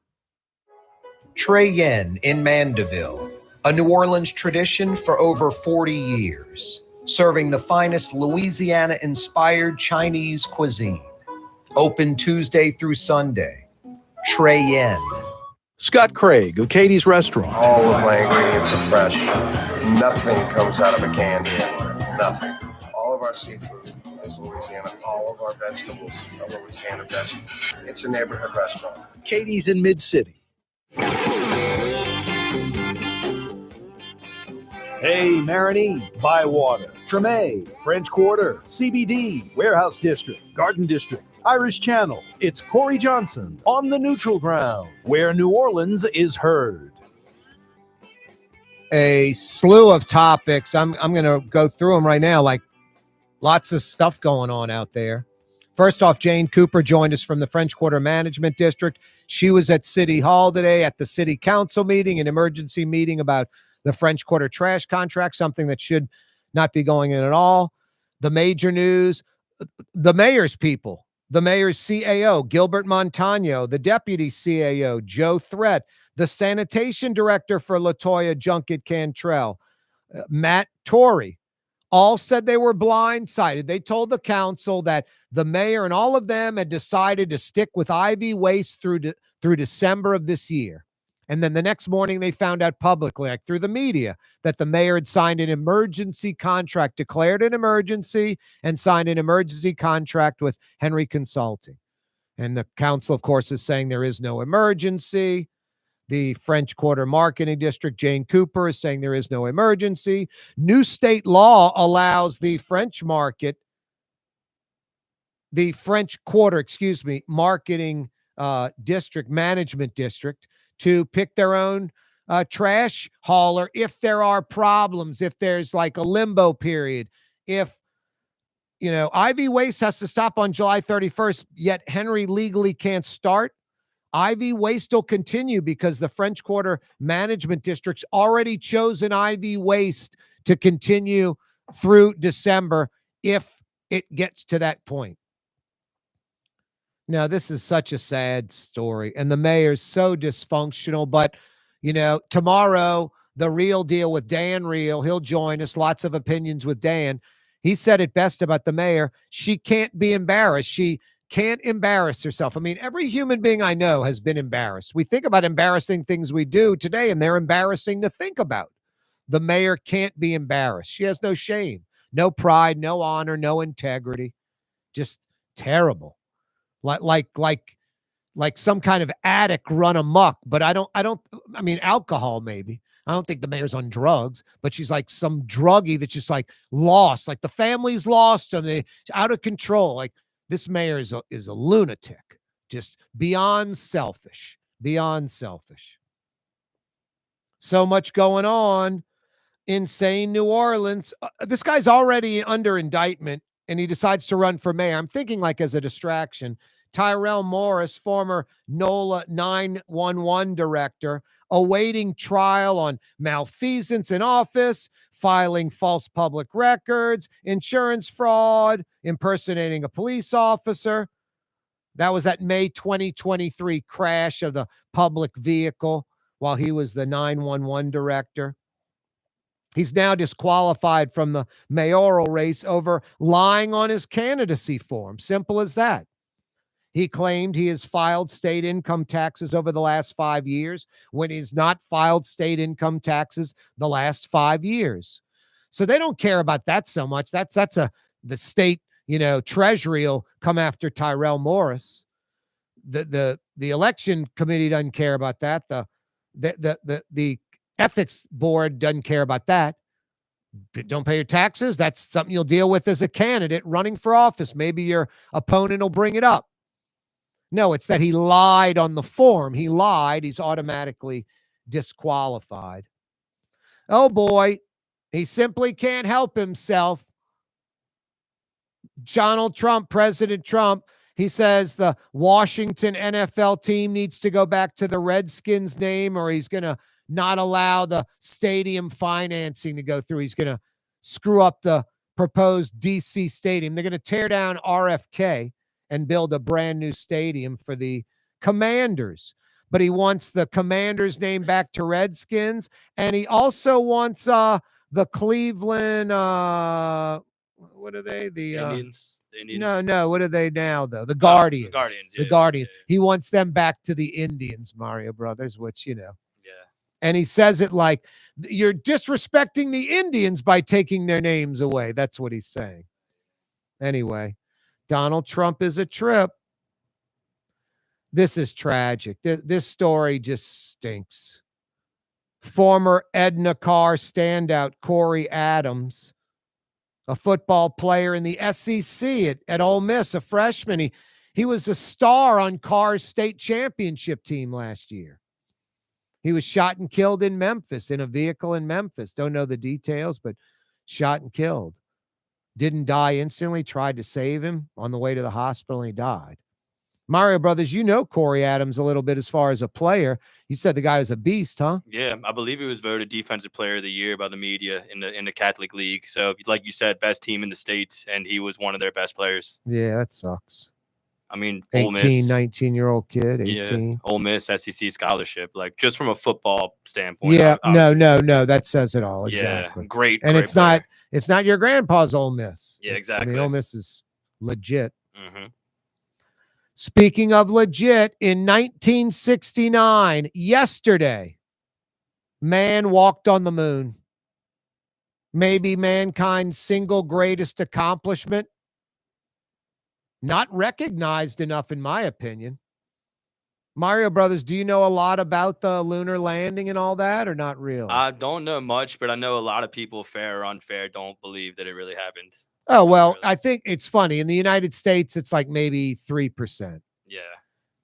Trey Yen in Mandeville, a New Orleans tradition for over 40 years, serving the finest Louisiana-inspired Chinese cuisine. Open Tuesday through Sunday. Trey Yen. Scott Craig of Katie's Restaurant. All of my ingredients are fresh. Nothing comes out of a can here. Nothing. All of our seafood is Louisiana. All of our vegetables are Louisiana vegetables. It's a neighborhood restaurant. Katie's in Mid-City. Hey, Marigny, Bywater, Treme, French Quarter, CBD, Warehouse District, Garden District, Irish Channel. It's Corey Johnson on the neutral ground, where New Orleans is heard. A slew of topics. I'm going to go through them right now. Like, lots of stuff going on out there. First off, Jane Cooper joined us from the French Quarter Management District. She was at City Hall today at the City Council meeting, an emergency meeting about the French Quarter trash contract, something that should not be going in at all. The major news, the mayor's people, the mayor's CAO, Gilbert Montano, the deputy CAO, Joe Threat, the sanitation director for Latoya Junket Cantrell, Matt Torrey, all said they were blindsided. They told the council that the mayor and all of them had decided to stick with IV waste through December of this year. And then the next morning, they found out publicly, like through the media, that the mayor had signed an emergency contract, declared an emergency, and signed an emergency contract with Henry Consulting. And the council, of course, is saying there is no emergency. The French Quarter Marketing District, Jane Cooper, is saying there is no emergency. New state law allows the French Quarter, marketing district, management district, to pick their own trash hauler if there are problems, if there's like a limbo period, if, IV waste has to stop on July 31st, yet Henry legally can't start. IV waste will continue because the French Quarter Management District's already chosen IV waste to continue through December if it gets to that point. Now, this is such a sad story, and the mayor's so dysfunctional, but, tomorrow, the real deal with Dan Reel, he'll join us, lots of opinions with Dan. He said it best about the mayor. She can't be embarrassed. She can't embarrass herself. I mean, every human being I know has been embarrassed. We think about embarrassing things we do today, and they're embarrassing to think about. The mayor can't be embarrassed. She has no shame, no pride, no honor, no integrity. Just terrible. Like some kind of addict run amok, but I mean, alcohol maybe. I don't think the mayor's on drugs, but she's like some druggie that's just like lost, like the family's lost and they out of control. Like this mayor is a lunatic, just beyond selfish. So much going on. Insane New Orleans. This guy's already under indictment and he decides to run for mayor. I'm thinking like as a distraction. Tyrell Morris, former NOLA 911 director, awaiting trial on malfeasance in office, filing false public records, insurance fraud, impersonating a police officer. That was that May 2023 crash of the public vehicle while he was the 911 director. He's now disqualified from the mayoral race over lying on his candidacy form. Simple as that. He claimed he has filed state income taxes over the last 5 years when he's not filed state income taxes the last 5 years. So they don't care about that so much. The state, treasury will come after Tyrell Morris. The election committee doesn't care about that. The ethics board doesn't care about that. Don't pay your taxes. That's something you'll deal with as a candidate running for office. Maybe your opponent will bring it up. No, it's that he lied on the form. He lied. He's automatically disqualified. Oh, boy. He simply can't help himself. Donald Trump, President Trump, He says the Washington NFL team needs to go back to the Redskins name, or he's going to not allow the stadium financing to go through. He's going to screw up the proposed DC stadium. They're going to tear down RFK and build a brand new stadium for the Commanders. But he wants the Commanders name back to Redskins. And he also wants the Cleveland, what are they? The Indians. The Indians. No. What are they now, though? The Guardians. The Guardians. The Guardians. He wants them back to the Indians, Mario Brothers, which, Yeah. and he says it like you're disrespecting the Indians by taking their names away. That's what he's saying. Anyway, Donald Trump is a trip. This is tragic. This story just stinks. Former Edna Carr standout Corey Adams, a football player in the SEC at Ole Miss, a freshman. He was a star on Carr's state championship team last year. He was shot and killed in Memphis, in a vehicle in Memphis. Don't know the details, but shot and killed. Didn't die instantly, tried to save him on the way to the hospital, and he died. Mario Brothers, you know Corey Adams a little bit as far as a player. You said the guy was a beast, huh? Yeah, I believe he was voted Defensive Player of the Year by the media in the Catholic League. So, like you said, best team in the States, and he was one of their best players. Yeah, that sucks. I mean, 18, Ole Miss, 19-year-old kid, 18. Yeah, Ole Miss SEC scholarship, like just from a football standpoint. Yeah, obviously. no, that says it all. Exactly. Yeah, great. And great it's player. not your grandpa's Ole Miss. Yeah, I exactly. mean, Ole Miss is legit. Mm-hmm. Speaking of legit, in 1969, yesterday, man walked on the moon. Maybe mankind's single greatest accomplishment. Not recognized enough, in my opinion. Mario Brothers, do you know a lot about the lunar landing and all that, or not really? I don't know much, but I know a lot of people, fair or unfair, don't believe that it really happened. Oh, well, I think it's funny. In the United States, it's like maybe 3%. Yeah.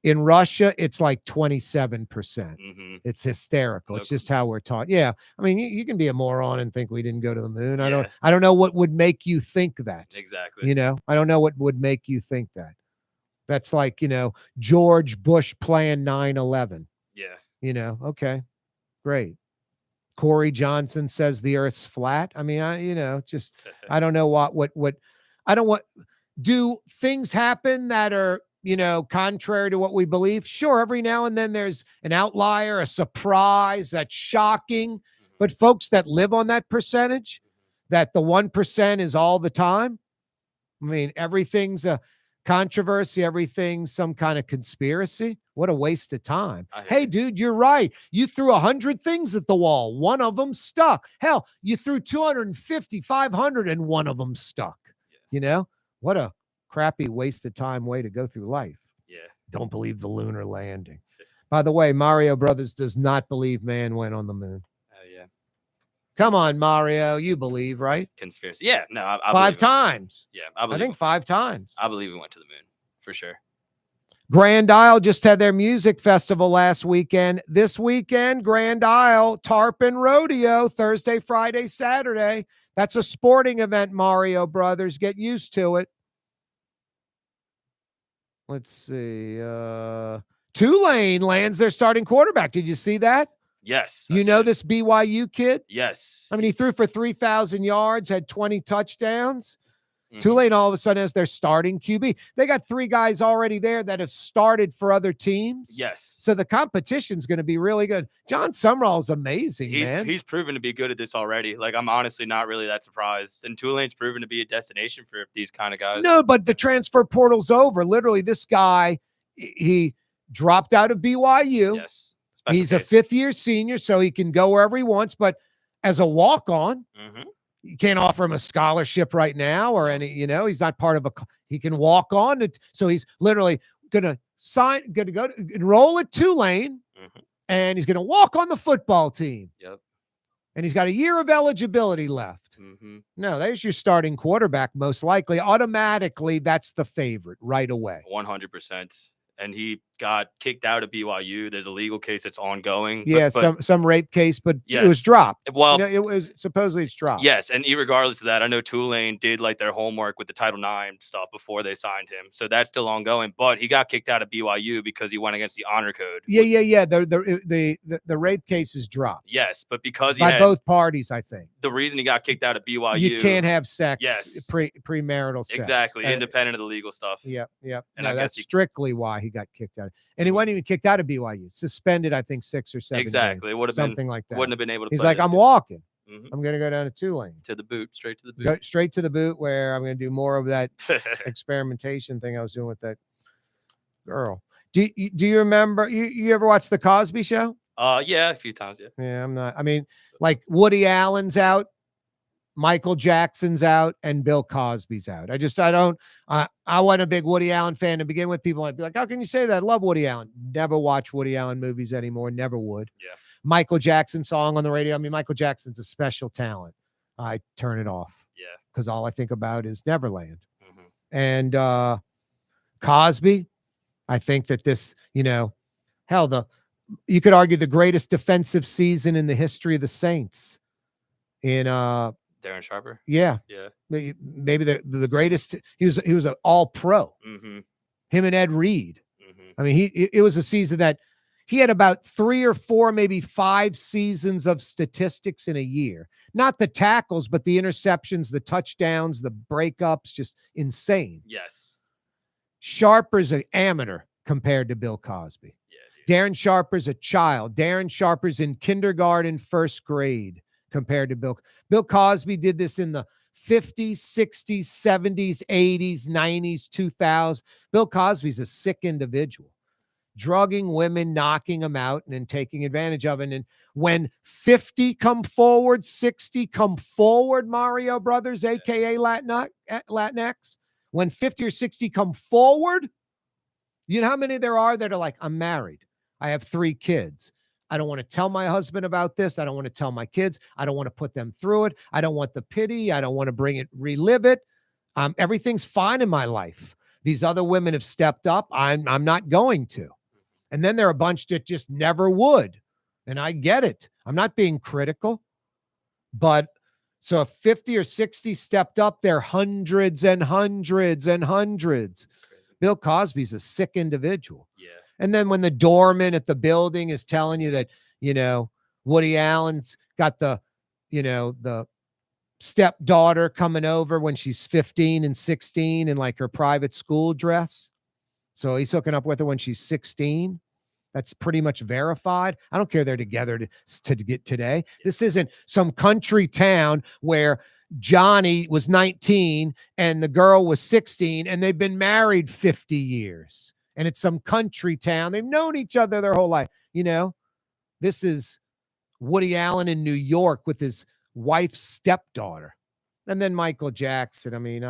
In Russia, it's like 27%. Mm-hmm. It's hysterical. It's just how we're taught. Yeah. I mean, you can be a moron and think we didn't go to the moon. I don't know what would make you think that. Exactly. I don't know what would make you think that. That's like, George Bush planned 9/11. Yeah. Okay, great. Corey Johnson says the earth's flat. I mean, I don't know what I don't want. Do things happen that are, contrary to what we believe? Sure. Every now and then there's an outlier, a surprise that's shocking, but folks that live on that percentage, that the 1% is all the time. I mean, everything's a controversy, everything's some kind of conspiracy. What a waste of time. Hey, dude, you're right. You threw 100 things at the wall. One of them stuck. Hell, you threw 250, 500, and one of them stuck. What a crappy waste of time way to go through life. Yeah. Don't believe the lunar landing. By the way, Mario Brothers does not believe man went on the moon. Oh, yeah. Come on, Mario. You believe, right? Conspiracy. Yeah. No, I 5 times. Yeah. I think 5 times. I believe we went to the moon for sure. Grand Isle just had their music festival last weekend. This weekend, Grand Isle, Tarpon Rodeo, Thursday, Friday, Saturday. That's a sporting event, Mario Brothers. Get used to it. Let's see. Tulane lands their starting quarterback. Did you see that? Yes. You know this BYU kid? Yes. I mean, he threw for 3,000 yards, had 20 touchdowns. Mm-hmm. Tulane all of a sudden has their starting QB. They got 3 guys already there that have started for other teams. Yes. So the competition's going to be really good. John Sumrall's amazing, man. He's proven to be good at this already. Like, I'm honestly not really that surprised. And Tulane's proven to be a destination for these kind of guys. No, but the transfer portal's over. Literally, this guy, he dropped out of BYU. Yes. He's a 5th-year senior, so he can go wherever he wants. But as a walk-on, you can't offer him a scholarship right now or any, he's not part of he can walk on. So he's literally going to enroll at Tulane, and he's going to walk on the football team. Yep. And he's got a year of eligibility left. No, there's your starting quarterback, most likely. Automatically, that's the favorite right away. 100%. and he got kicked out of BYU. There's a legal case that's ongoing. Yeah, but some rape case, but it was Yes. dropped. Well, it was supposedly it's dropped. Yes, and regardless of that, I know Tulane did like their homework with the Title IX stuff before they signed him, so that's still ongoing. But he got kicked out of BYU because he went against the honor code. Yeah. The rape case is dropped. Yes, but because he By had both parties, I think. the reason he got kicked out of BYU, You can't have sex. Yes. Premarital sex. Exactly, independent of the legal stuff. Yep. And No, I that's guess strictly why he got kicked out. And he wasn't even kicked out of BYU. Suspended, I think, 6 or 7 Exactly. It games, would have something been like that. Wouldn't have been able to. He's play like, this I'm game. walking. Mhm. I'm gonna go down to Tulane. To the boot, straight to the boot. Go straight to the boot, where I'm gonna do more of that experimentation thing I was doing with that girl. Do you remember? You ever watch the Cosby Show? Yeah, a few times. Yeah. Yeah, I'm not. I mean, like Woody Allen's out, Michael Jackson's out, and Bill Cosby's out. I wasn't a big Woody Allen fan to begin with. People might be like, how can you say that? I love Woody Allen. Never watch Woody Allen movies anymore. Never would. Yeah. Michael Jackson song on the radio. I mean, Michael Jackson's a special talent. I turn it off. Yeah. Because all I think about is Neverland. Mhm. And Cosby, I think that this, hell, you could argue the greatest defensive season in the history of the Saints. In Darren Sharper. yeah, Yeah. maybe the greatest. He was an all pro. Mm-hmm. Him and Ed Reed. Mm-hmm. I mean, it was a season that he had about 3 or 4, maybe 5 seasons of statistics in a year. Not the tackles, but the interceptions, the touchdowns, the breakups, just insane. Yes. Sharper's an amateur compared to Bill Cosby. Yeah, Darren Sharper's a child. Darren Sharper's in kindergarten, first grade compared to Bill Cosby did this in the 50s, 60s, 70s, 80s, 90s, 2000s. Bill Cosby's a sick individual, drugging women, knocking them out, and then taking advantage of it. And when 50 come forward, 60 come forward, Mario Brothers, aka Latinx, when 50 or 60 come forward, you know how many there are that are like, I'm married. I have 3 kids. I don't want to tell my husband about this. I don't want to tell my kids. I don't want to put them through it. I don't want the pity. I don't want to relive it. Everything's fine in my life. These other women have stepped up. I'm not going to. And then there are a bunch that just never would. And I get it. I'm not being critical. But so if 50 or 60 stepped up, they're hundreds and hundreds and hundreds. Bill Cosby's a sick individual. Yeah. And then when the doorman at the building is telling you that, Woody Allen's got the stepdaughter coming over when she's 15 and 16 in like her private school dress. So he's hooking up with her when she's 16. That's pretty much verified. I don't care they're together to get today. This isn't some country town where Johnny was 19 and the girl was 16 and they've been married 50 years. And it's some country town. They've known each other their whole life. This is Woody Allen in New York with his wife's stepdaughter. And then Michael Jackson. I mean,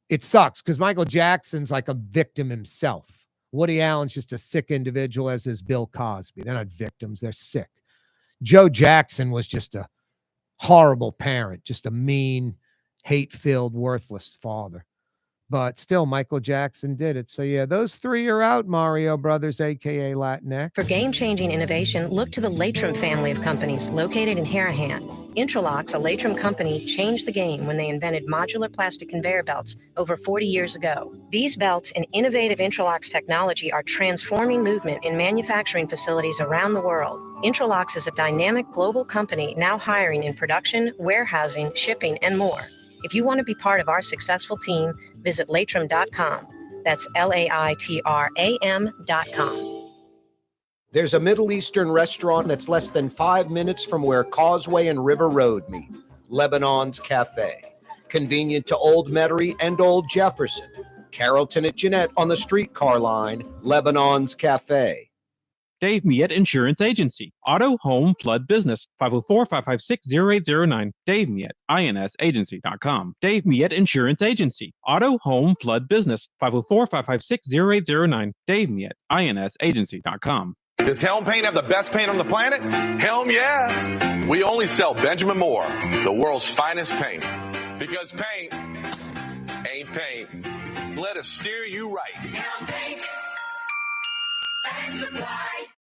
it sucks because Michael Jackson's like a victim himself. Woody Allen's just a sick individual, as is Bill Cosby. They're not victims. They're sick. Joe Jackson was just a horrible parent, just a mean, hate-filled, worthless father. But still, Michael Jackson did it. So, yeah, those 3 are out, Mario Brothers, a.k.a. Latinx. For game-changing innovation, look to the Latrim family of companies located in Harahan. Intralocks, a Latrim company, changed the game when they invented modular plastic conveyor belts over 40 years ago. These belts and innovative Intralocks technology are transforming movement in manufacturing facilities around the world. Intralocks is a dynamic global company now hiring in production, warehousing, shipping, and more. If you want to be part of our successful team, visit Latrim.com. That's LAITRAM.com. There's a Middle Eastern restaurant that's less than 5 minutes from where Causeway and River Road meet, Lebanon's Cafe. Convenient to Old Metairie and Old Jefferson. Carrollton at Jeanette on the streetcar line, Lebanon's Cafe. Dave Miet Insurance Agency. Auto, home, flood, business. 504-556-0809. Dave Miet, INSagency.com. Dave Miet Insurance Agency. Auto, home, flood, business. 504-556-0809. Dave Miet, INSagency.com. Does Helm Paint have the best paint on the planet? Helm, yeah. We only sell Benjamin Moore, the world's finest paint. Because paint ain't paint. let us steer you right.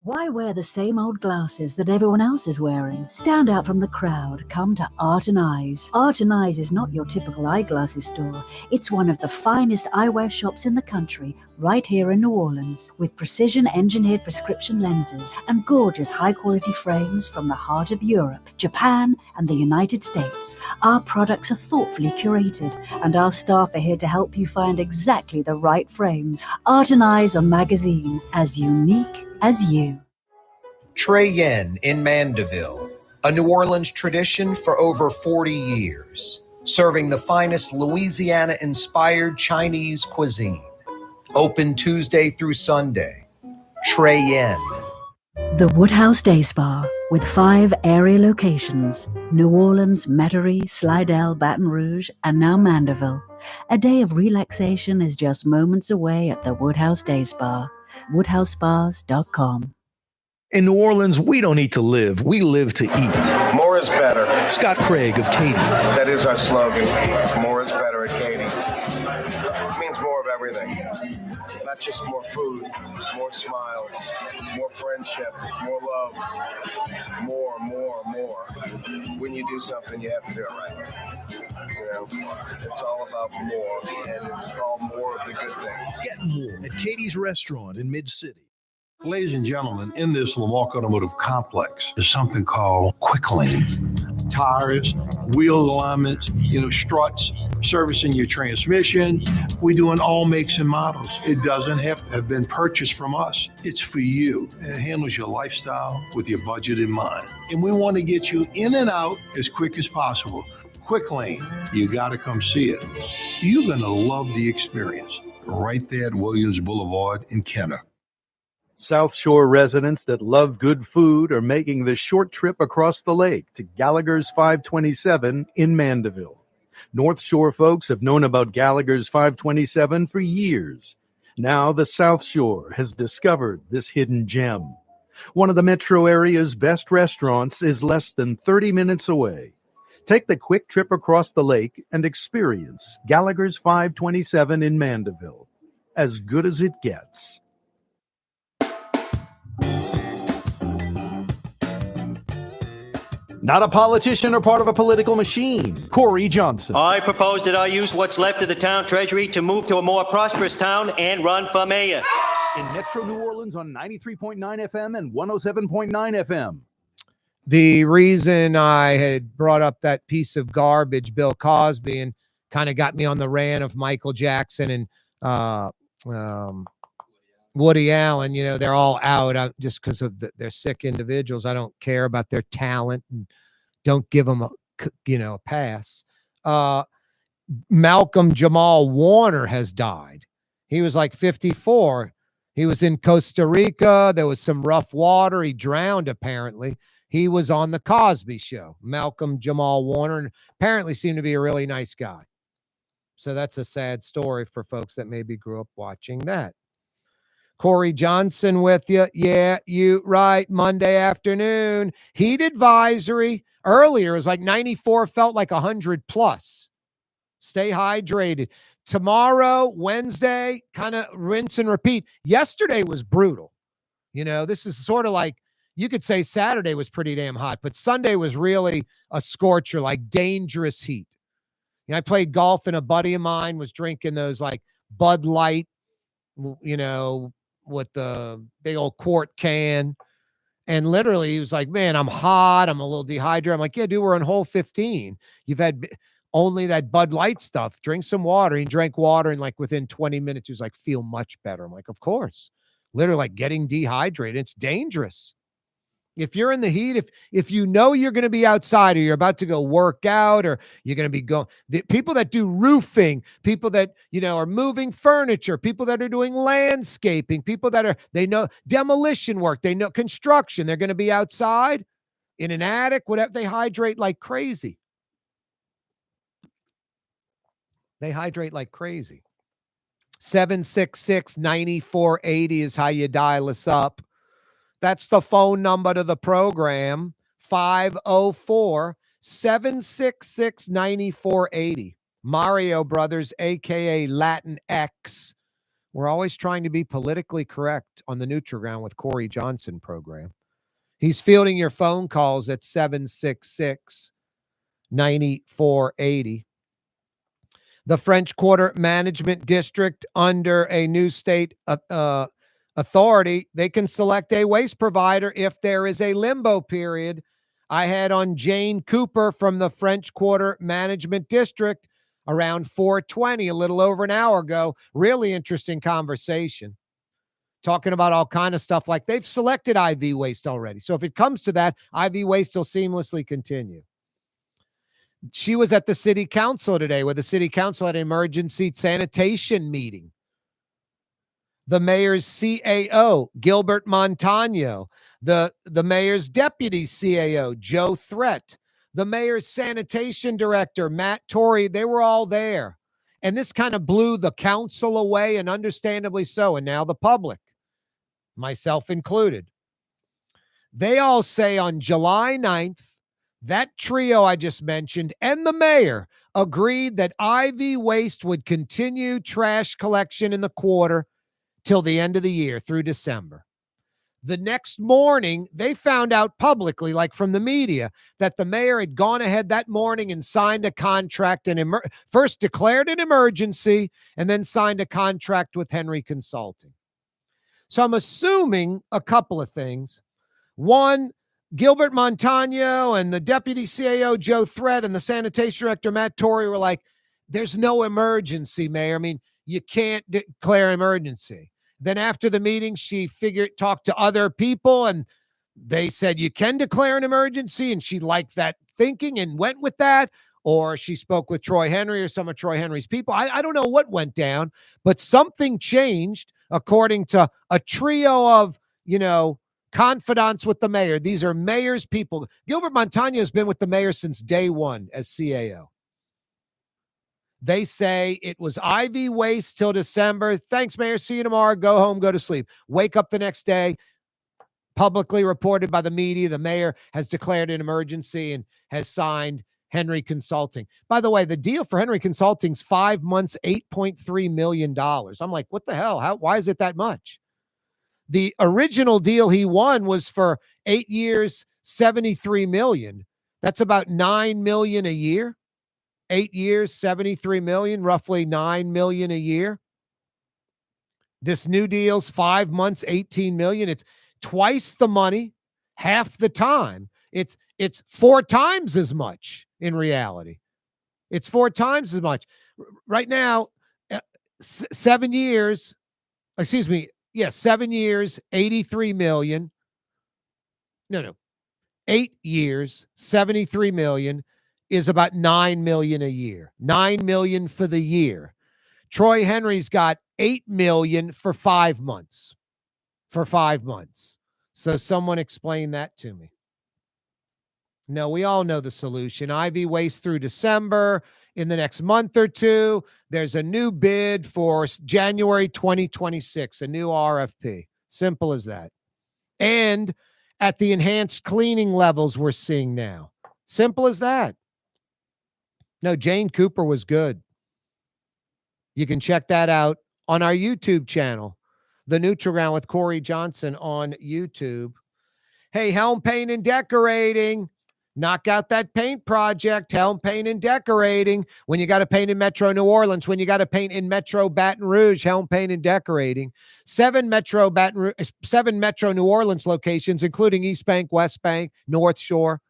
Why wear the same old glasses that everyone else is wearing? Stand out from the crowd. Come to Art and Eyes. Art and Eyes is not your typical eyeglasses store. It's one of the finest eyewear shops in the country, right here in New Orleans, with precision-engineered prescription lenses and gorgeous high-quality frames from the heart of Europe, Japan, and the United States. Our products are thoughtfully curated, and our staff are here to help you find exactly the right frames. Art and Eyes, a magazine as unique as you. Trey Yen in Mandeville, a New Orleans tradition for over 40 years, serving the finest Louisiana-inspired Chinese cuisine. Open Tuesday through Sunday. Trey Yen. The Woodhouse Day Spa, with 5 area locations: New Orleans, Metairie, Slidell, Baton Rouge, and now Mandeville. A day of relaxation is just moments away at the Woodhouse Day Spa. WoodhouseSpas.com. In New Orleans, we don't eat to live, we live to eat. More is better. Scott Craig of Katie's. That is our slogan. More is better at Katie's. It means more of everything. Not just more food, more smiles, more friendship, more love, more. When you do something, you have to do it right. You know, it's all about more, and it's all more of the good things. Get more at Katie's Restaurant in Mid-City. Ladies and gentlemen, in this Lamarck Automotive Complex is something called Quick Lane. Tires, wheel alignments, struts, servicing your transmission. We do in all makes and models. It doesn't have to have been purchased from us. It's for you. It handles your lifestyle with your budget in mind. And we want to get you in and out as quick as possible. Quick Lane, you got to come see it. You're going to love the experience. Right there at Williams Boulevard in Kenner. South Shore residents that love good food are making the short trip across the lake to Gallagher's 527 in Mandeville. North Shore folks have known about Gallagher's 527 for years. Now the South Shore has discovered this hidden gem. One of the metro area's best restaurants is less than 30 minutes away. Take the quick trip across the lake and experience Gallagher's 527 in Mandeville. As good as it gets. Not a politician or part of a political machine. Corey Johnson. I propose that I use what's left of the town treasury to move to a more prosperous town and run for mayor. In Metro New Orleans on 93.9 FM and 107.9 FM. The reason I had brought up that piece of garbage, Bill Cosby, and kind of got me on the rant of Michael Jackson and Woody Allen, they're all out just because of they're sick individuals. I don't care about their talent and don't give them a pass. Malcolm Jamal Warner has died. He was like 54. He was in Costa Rica. There was some rough water. He drowned, apparently. He was on the Cosby Show. Malcolm Jamal Warner, and apparently seemed to be a really nice guy. So that's a sad story for folks that maybe grew up watching that. Corey Johnson with you. Yeah, you right. Monday afternoon. Heat advisory. Earlier, it was like 94, felt like 100 plus. Stay hydrated. Tomorrow, Wednesday, kind of rinse and repeat. Yesterday was brutal. This is sort of like, you could say Saturday was pretty damn hot, but Sunday was really a scorcher, like dangerous heat. I played golf and a buddy of mine was drinking those like Bud Light, with the big old quart can. And literally he was like, man, I'm hot. I'm a little dehydrated. I'm like, yeah, dude, we're on hole 15. You've had only that Bud Light stuff. Drink some water. He drank water and like within 20 minutes, he was like, feel much better. I'm like, of course. Literally like getting dehydrated. It's dangerous. If you're in the heat, if you know you're going to be outside or you're about to go work out or you're going to be going, the people that do roofing, people that, are moving furniture, people that are doing landscaping, people that they know demolition work, they know construction, they're going to be outside in an attic, whatever, they hydrate like crazy. They hydrate like crazy. 766-9480 is how you dial us up. That's the phone number to the program, 504-766-9480. Mario Brothers, aka Latin X. We're always trying to be politically correct on the Nutriground with Corey Johnson program. He's fielding your phone calls at 766-9480. The French Quarter Management District, under a new state authority, they can select a waste provider if there is a limbo period. I had on Jane Cooper from the French Quarter Management District around 4:20, a little over an hour ago. Really interesting conversation. Talking about all kind of stuff, like they've selected IV waste already. So if it comes to that, IV waste will seamlessly continue. She was at the city council today, where the city council had an emergency sanitation meeting. The mayor's CAO, Gilbert Montano, the mayor's deputy CAO, Joe Threat, the mayor's sanitation director, Matt Torrey, they were all there. And this kind of blew the council away, and understandably so. And now the public, myself included, they all say on July 9th, that trio I just mentioned and the mayor agreed that IV waste would continue trash collection in the quarter till the end of the year, through December. The next morning, they found out publicly, like from the media, that the mayor had gone ahead that morning and signed a contract, and first declared an emergency and then signed a contract with Henry Consulting. So I'm assuming a couple of things. One, Gilbert Montano and the deputy CAO, Joe Threat, and the sanitation director, Matt Torrey, were like, there's no emergency, Mayor. I mean, you can't declare emergency. Then after the meeting, she talked to other people, and they said you can declare an emergency, and she liked that thinking and went with that. Or she spoke with Troy Henry or some of Troy Henry's people. I don't know what went down, but something changed, according to a trio of, confidants with the mayor. These are mayor's people. Gilbert Montano has been with the mayor since day one as CAO. They say it was IV waste till December. Thanks, Mayor. See you tomorrow. Go home, go to sleep. Wake up the next day. Publicly reported by the media, the mayor has declared an emergency and has signed Henry Consulting. By the way, the deal for Henry Consulting's 5 months, $8.3 million. I'm like, what the hell? Why is it that much? The original deal he won was for 8 years, $73 million. That's about $9 million a year. 8 years, $73 million, roughly $9 million a year. This new deal's 5 months, $18 million. It's twice the money, half the time. It's 4 times as much in reality. It's 4 times as much. Right now, 7 years, 7 years, $83 million. No. 8 years, $73 million is about $9 million a year. $9 million for the year. Troy Henry's got $8 million for 5 months. For 5 months. So someone explain that to me. No, we all know the solution. IV waste through December. In the next month or two, there's a new bid for January 2026, a new RFP. Simple as that. And at the enhanced cleaning levels we're seeing now. Simple as that. No, Jane Cooper was good. You can check that out on our YouTube channel, The Nutriground with Corey Johnson on YouTube. Hey, Helm Paint and Decorating. Knock out that paint project, Helm Paint and Decorating. When you got to paint in Metro New Orleans, when you got to paint in Metro Baton Rouge, Helm Paint and Decorating. 7 Metro New Orleans locations, including East Bank, West Bank, North Shore.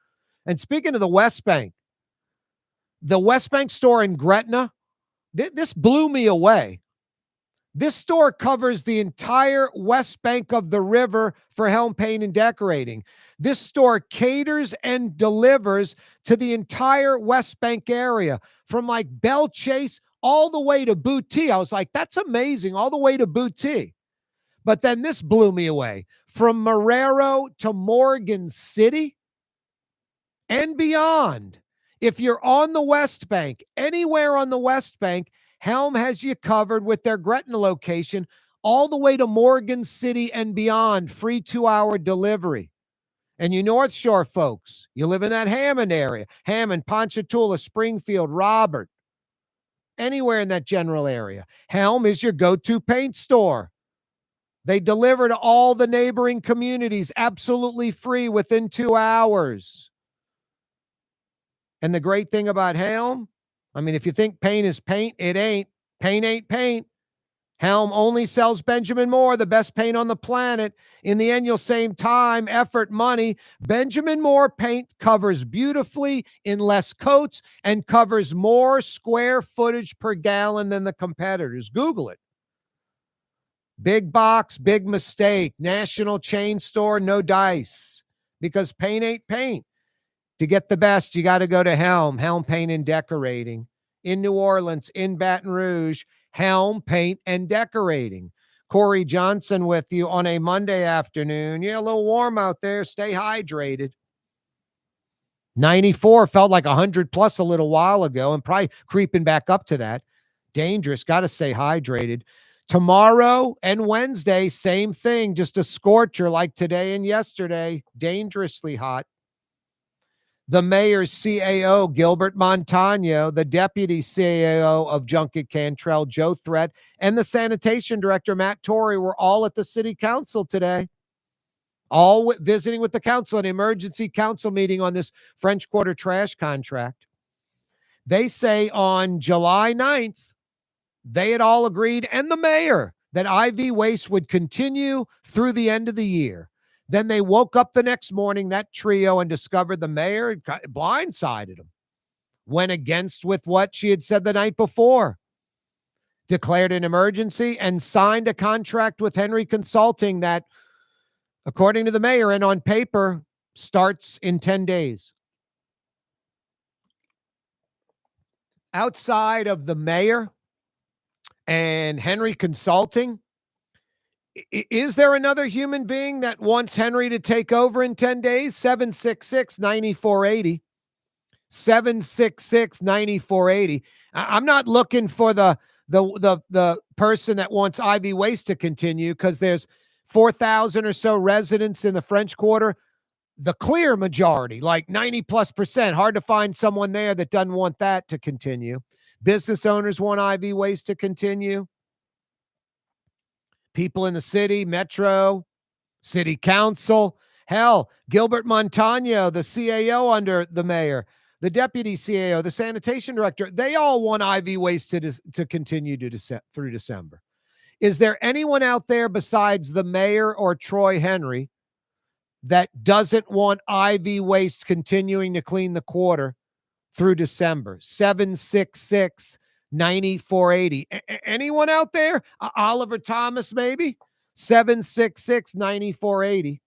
And speaking of the West Bank store in Gretna, this blew me away. This store covers the entire west bank of the river for Helm Paint and Decorating. This store caters and delivers to the entire West Bank area, from like Belle Chase all the way to Booty. I was like, that's amazing, all the way to Booty. But then this blew me away. From Marrero to Morgan City and beyond. If you're on the West Bank, anywhere on the West Bank, Helm has you covered with their Gretna location all the way to Morgan City and beyond. Free 2-hour delivery. And you North Shore folks, you live in that Hammond area. Hammond, Ponchatoula, Springfield, Robert. anywhere in that general area. Helm is your go-to paint store. They deliver to all the neighboring communities absolutely free within 2 hours. And the great thing about Helm, I mean, if you think paint is paint, it ain't. Paint ain't paint. Helm only sells Benjamin Moore, the best paint on the planet. In the end, you'll save time, effort, money. Benjamin Moore paint covers beautifully in less coats and covers more square footage per gallon than the competitors. Google it. Big box, big mistake. National chain store, no dice. Because paint ain't paint. To get the best, you got to go to Helm Paint and Decorating. In New Orleans, in Baton Rouge, Helm Paint and Decorating. Corey Johnson with you on a Monday afternoon. Yeah, a little warm out there. Stay hydrated. 94 felt like 100 plus a little while ago and probably creeping back up to that. Dangerous. Got to stay hydrated. Tomorrow and Wednesday, same thing. Just a scorcher like today and yesterday. Dangerously hot. The mayor's CAO, Gilbert Montano, the deputy CAO of Junket Cantrell, Joe Threat, and the sanitation director, Matt Torrey, were all at the city council today, all visiting with the council, an emergency council meeting on this French Quarter trash contract. They say on July 9th, they had all agreed, and the mayor, that IV waste would continue through the end of the year. Then they woke up the next morning, that trio, and discovered the mayor blindsided them. Went against with what she had said the night before. Declared an emergency and signed a contract with Henry Consulting that, according to the mayor and on paper, starts in 10 days. Outside of the mayor and Henry Consulting, is there another human being that wants Henry to take over in 10 days? 766-9480. 766-9480. I'm not looking for the person that wants IV waste to continue, because there's 4,000 or so residents in the French Quarter. The clear majority, like 90+%. Hard to find someone there that doesn't want that to continue. Business owners want IV waste to continue. People in the city, metro, city council. Hell, Gilbert Montano, the CAO under the mayor, the deputy CAO, the sanitation director, they all want IV waste to continue through December. Is there anyone out there besides the mayor or Troy Henry that doesn't want IV waste continuing to clean the quarter through December? 766-9480. Anyone out there? Oliver Thomas, maybe? 766-9480.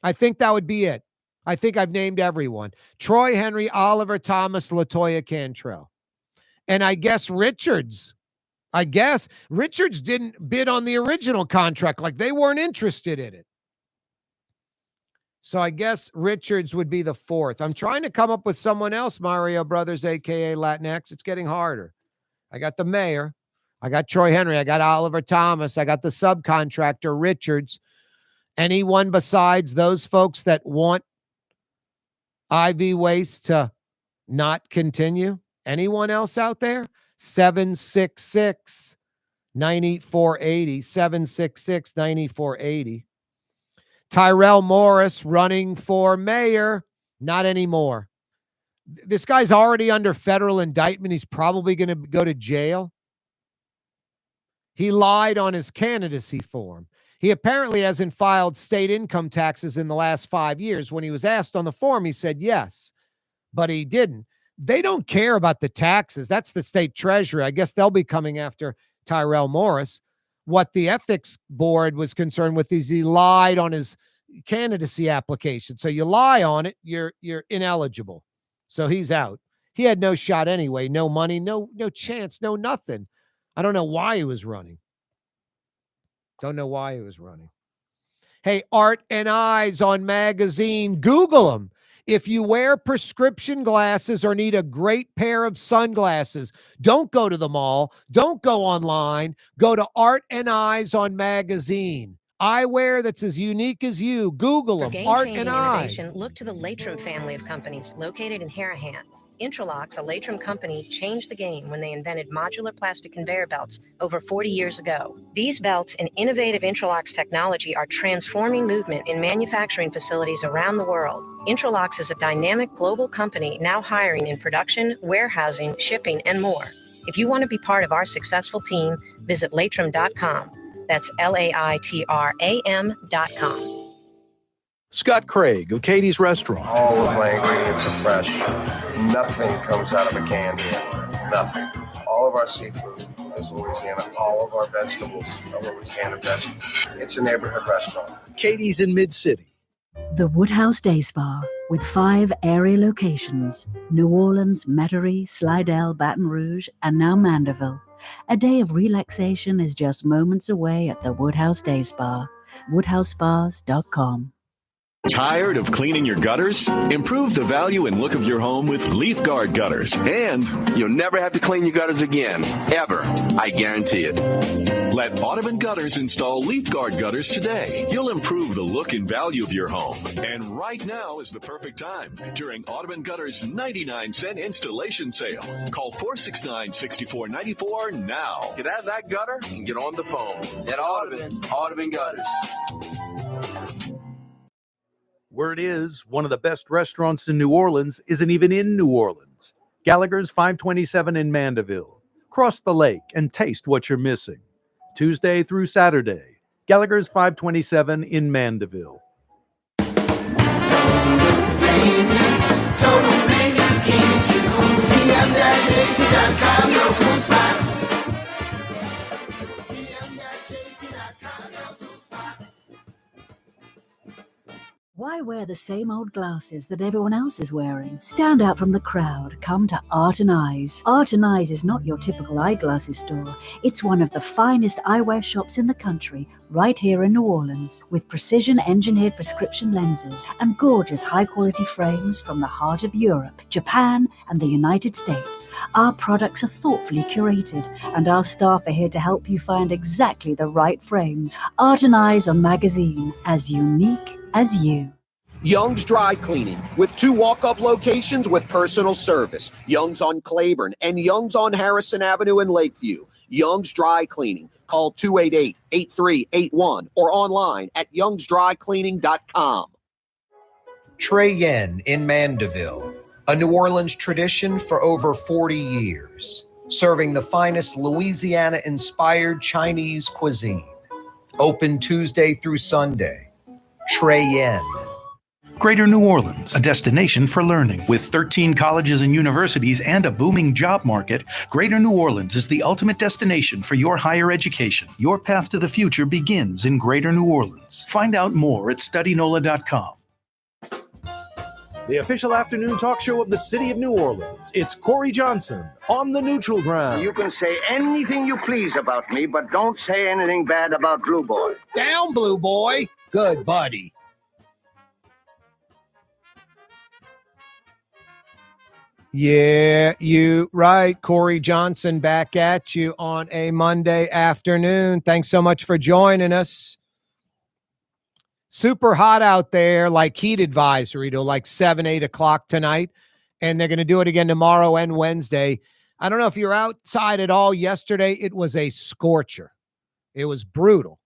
I think that would be it. I think I've named everyone. Troy Henry, Oliver Thomas, LaToya Cantrell. And I guess Richards. Richards didn't bid on the original contract. Like, they weren't interested in it. So I guess Richards would be the fourth. I'm trying to come up with someone else, Mario Brothers, a.k.a. Latinx. It's getting harder. I got the mayor. I got Troy Henry. I got Oliver Thomas. I got the subcontractor, Richards. Anyone besides those folks that want IV waste to not continue? Anyone else out there? 766-9480. 766-9480. Tyrell Morris running for mayor. Not anymore. This guy's already under federal indictment. He's probably going to go to jail. He lied on his candidacy form. He apparently hasn't filed state income taxes in the last 5 years. When he was asked on the form, he said yes, but he didn't. They don't care about the taxes. That's the state treasury. I guess they'll be coming after Tyrell Morris. What the ethics board was concerned with is he lied on his candidacy application. So you lie on it, you're ineligible. So he's out. He had no shot anyway. No money, no chance, no nothing. I don't know why he was running. Hey, Art and Eyes on Magazine. Google them. If you wear prescription glasses or need a great pair of sunglasses, don't go to the mall. Don't go online. Go to Art and Eyes on Magazine. Eyewear that's as unique as you. Google them. Art and Eyes. Look to the Latrim family of companies located in Harahan. Intralocks, a Latrim company, changed the game when they invented modular plastic conveyor belts over 40 years ago. These belts and innovative Intralocks technology are transforming movement in manufacturing facilities around the world. Intralocks is a dynamic global company now hiring in production, warehousing, shipping, and more. If you want to be part of our successful team, visit Latrim.com. That's LAITRAM.com. Scott Craig of Katie's Restaurant. All of my ingredients are fresh. Nothing comes out of a can here. Nothing. All of our seafood is Louisiana. All of our vegetables are Louisiana vegetables. It's a neighborhood restaurant. Katie's in Mid-City. The Woodhouse Day Spa, with 5 area locations: New Orleans, Metairie, Slidell, Baton Rouge, and now Mandeville. A day of relaxation is just moments away at the Woodhouse Day Spa. WoodhouseSpas.com. Tired of cleaning your gutters? Improve the value and look of your home with Leaf Guard gutters. And you'll never have to clean your gutters again. Ever. I guarantee it. Let Audubon Gutters install Leaf Guard gutters today. You'll improve the look and value of your home. And right now is the perfect time during Audubon Gutters' 99-cent installation sale. Call 469-6494 now. Get out of that gutter and get on the phone. At Audubon Gutters. Word is, one of the best restaurants in New Orleans isn't even in New Orleans. Gallagher's 527 in Mandeville. Cross the lake and taste what you're missing. Tuesday through Saturday. Gallagher's 527 in Mandeville. Why wear the same old glasses that everyone else is wearing? Stand out from the crowd. Come to Art and Eyes. Art and Eyes is not your typical eyeglasses store. It's one of the finest eyewear shops in the country, right here in New Orleans, with precision-engineered prescription lenses and gorgeous high-quality frames from the heart of Europe, Japan, and the United States. Our products are thoughtfully curated, and our staff are here to help you find exactly the right frames. Art and Eyes on Magazine, as unique as you. Young's Dry Cleaning, with 2 walk-up locations with personal service. Young's on Claiborne and Young's on Harrison Avenue in Lakeview. Young's Dry Cleaning. Call 288-8381 or online at youngsdrycleaning.com. Trey Yen in Mandeville, a New Orleans tradition for over 40 years, serving the finest Louisiana-inspired Chinese cuisine. Open Tuesday through Sunday. Trey Yen. Greater New Orleans, a destination for learning. With 13 colleges and universities and a booming job market, Greater New Orleans is the ultimate destination for your higher education. Your path to the future begins in Greater New Orleans. Find out more at studynola.com. The official afternoon talk show of the city of New Orleans. It's Corey Johnson on the neutral ground. You can say anything you please about me, but don't say anything bad about Blue Boy. Down, Blue Boy. Good buddy. Yeah, you right. Corey Johnson back at you on a Monday afternoon. Thanks so much for joining us. Super hot out there, like heat advisory to like 7, 8 o'clock tonight. And they're going to do it again tomorrow and Wednesday. I don't know if you're outside at all yesterday. It was a scorcher. It was brutal.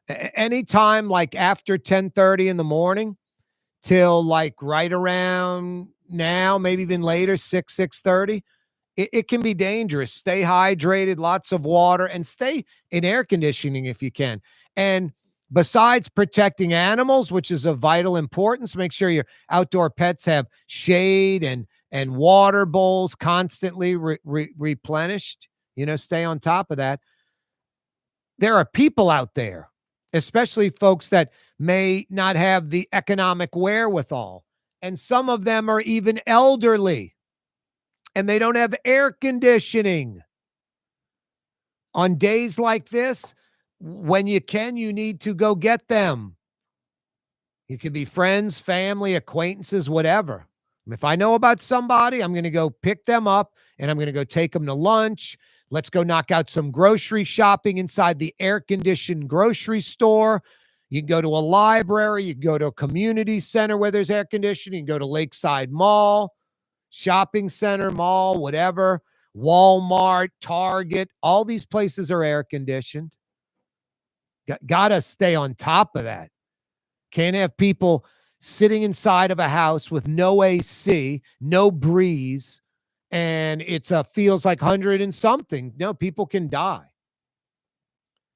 Anytime like after 10:30 in the morning till like right around now, maybe even later, 6:30, it can be dangerous. Stay hydrated, lots of water, and stay in air conditioning if you can. And besides protecting animals, which is of vital importance, make sure your outdoor pets have shade and water bowls constantly replenished. Stay on top of that. There are people out there, especially folks that may not have the economic wherewithal. And some of them are even elderly, and they don't have air conditioning. On days like this, when you can, you need to go get them. You could be friends, family, acquaintances, whatever. If I know about somebody, I'm going to go pick them up, and I'm going to go take them to lunch. Let's go knock out some grocery shopping inside the air-conditioned grocery store. You can go to a library. You can go to a community center where there's air conditioning. You can go to Lakeside Mall. shopping center, mall, whatever, Walmart, Target, all these places are air conditioned. Gotta stay on top of that. Can't have people sitting inside of a house with no AC, no breeze, and feels like 100 and something. No, people can die.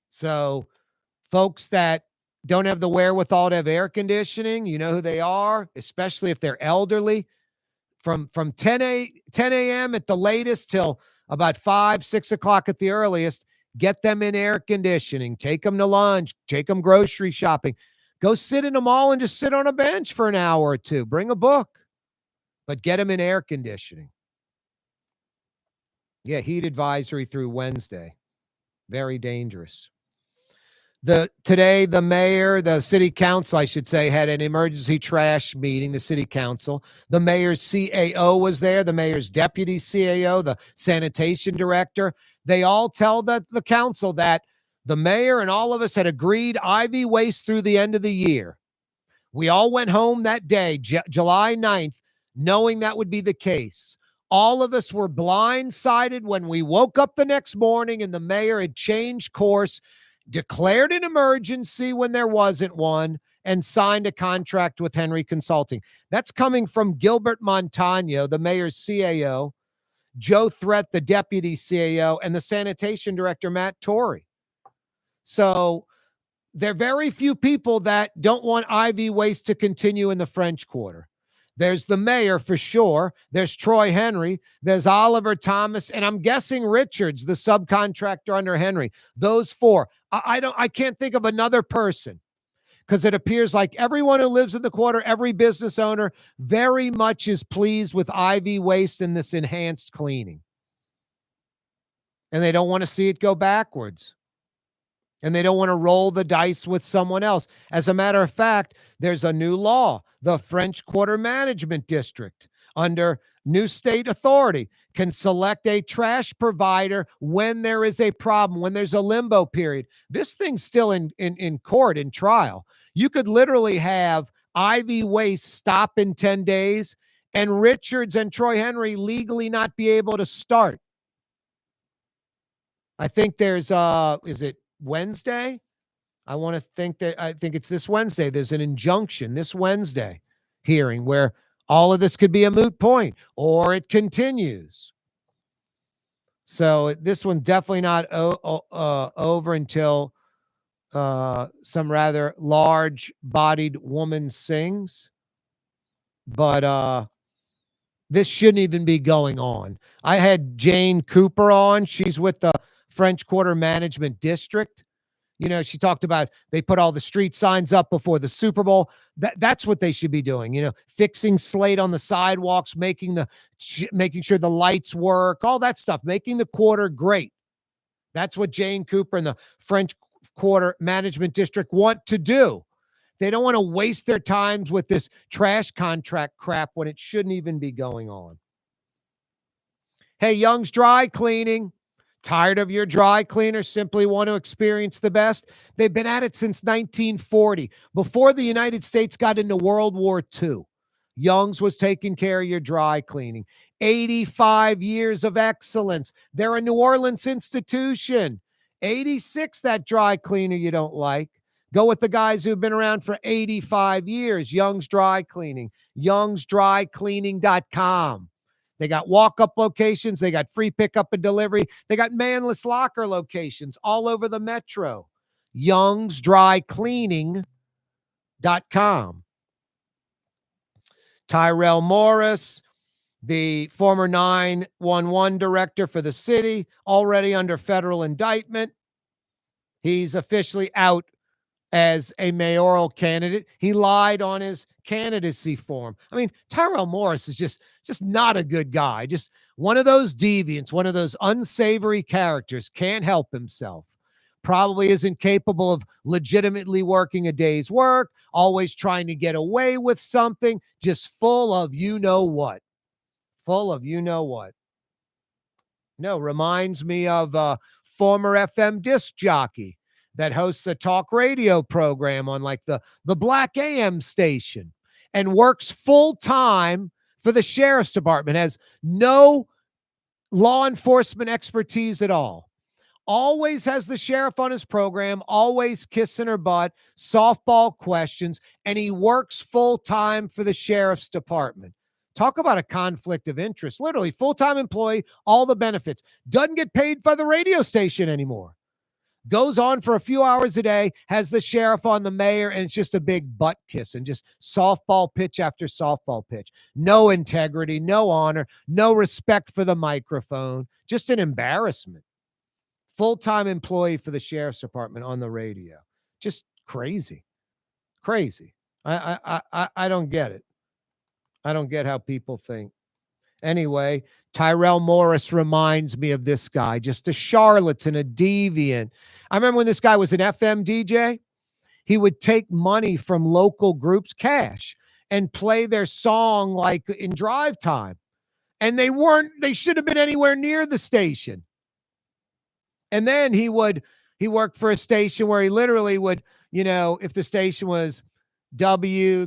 So folks that don't have the wherewithal to have air conditioning, you know who they are, especially if they're elderly. From 10 a.m. at the latest till about 5, 6 o'clock at the earliest, get them in air conditioning. Take them to lunch. Take them grocery shopping. Go sit in the mall and just sit on a bench for an hour or two. Bring a book, but get them in air conditioning. Yeah, heat advisory through Wednesday. Very dangerous. Today, the mayor, the city council, I should say, had an emergency trash meeting, the city council. The mayor's CAO was there, the mayor's deputy CAO, the sanitation director. They all tell the council that the mayor and all of us had agreed IV waste through the end of the year. We all went home that day, July 9th, knowing that would be the case. All of us were blindsided when we woke up the next morning and the mayor had changed course, declared an emergency when there wasn't one, and signed a contract with Henry Consulting. That's coming from Gilbert Montano, the mayor's CAO, Joe Threat, the deputy CAO, and the sanitation director, Matt Torrey. So there are very few people that don't want IV waste to continue in the French Quarter. There's the mayor for sure. There's Troy Henry. There's Oliver Thomas. And I'm guessing Richards, the subcontractor under Henry. Those four. I can't think of another person because it appears like everyone who lives in the quarter, every business owner very much is pleased with IV waste and this enhanced cleaning. And they don't want to see it go backwards. And they don't want to roll the dice with someone else. As a matter of fact, there's a new law. The French Quarter Management District, under new state authority, can select a trash provider when there is a problem, when there's a limbo period. This thing's still in court, in trial. You could literally have IV waste stop in 10 days and Richards and Troy Henry legally not be able to start. I think there's, is it Wednesday? I think it's this Wednesday. There's an injunction this Wednesday hearing where all of this could be a moot point or it continues. So this one definitely not over until some rather large-bodied woman sings. But this shouldn't even be going on. I had Jane Cooper on. She's with the French Quarter Management District. You know, she talked about they put all the street signs up before the Super Bowl. That's what they should be doing. You know, fixing slate on the sidewalks, making sure the lights work, all that stuff, making the quarter great. That's what Jane Cooper and the French Quarter Management District want to do. They don't want to waste their times with this trash contract crap when it shouldn't even be going on. Hey, Young's Dry Cleaning. Tired of your dry cleaner? Simply want to experience the best? They've been at it since 1940, before the United States got into World War II. Young's was taking care of your dry cleaning. 85 years of excellence. They're a New Orleans institution. 86, that dry cleaner you don't like. Go with the guys who've been around for 85 years. Young's Dry Cleaning. youngsdrycleaning.com. They got walk-up locations. They got free pickup and delivery. They got manless locker locations all over the metro. youngsdrycleaning.com. Tyrell Morris, the former 911 director for the city, already under federal indictment. He's officially out as a mayoral candidate. He lied on his candidacy form. I mean, Tyrell Morris is just not a good guy. Just one of those deviants, one of those unsavory characters, can't help himself. Probably isn't capable of legitimately working a day's work, always trying to get away with something, just full of you-know-what. Full of you-know-what. No, reminds me of a former FM disc jockey that hosts a talk radio program on like the Black AM station and works full time for the sheriff's department, has no law enforcement expertise at all. Always has the sheriff on his program, always kissing her butt, softball questions, and he works full-time for the sheriff's department. Talk about a conflict of interest. Literally, full-time employee, all the benefits. Doesn't get paid by the radio station anymore. Goes on for a few hours a day, has the sheriff on the mayor, and it's just a big butt kiss and just softball pitch after softball pitch. No integrity, no honor, no respect for the microphone. Just an embarrassment. Full-time employee for the sheriff's department on the radio. Just crazy. Crazy. I don't get it. I don't get how people think. Anyway, Tyrell Morris reminds me of this guy, just a charlatan, a deviant. I remember when this guy was an FM DJ, he would take money from local groups, cash, and play their song like in drive time. And they should have been anywhere near the station. And then he worked for a station where he literally would, if the station was WKKL,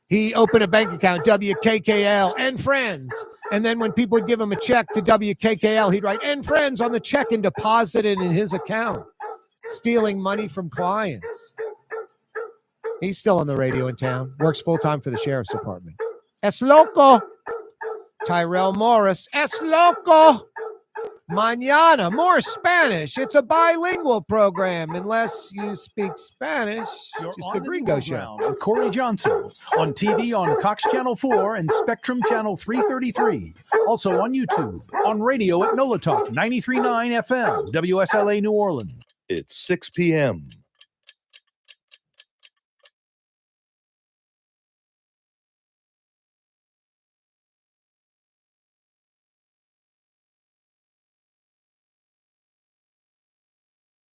he opened a bank account, WKKL and friends. And then when people would give him a check to WKKL, he'd write and friends on the check and deposit it in his account, stealing money from clients. He's still on the radio in town, works full-time for the sheriff's department. Es loco. Tyrell Morris. Es loco. Mañana, more Spanish. It's a bilingual program, unless you speak Spanish. You're just on the Gringo News Show. Round with Corey Johnson on TV on Cox Channel 4 and Spectrum Channel 333. Also on YouTube, on radio at NOLA Talk 93.9 FM, WSLA New Orleans. It's 6 p.m.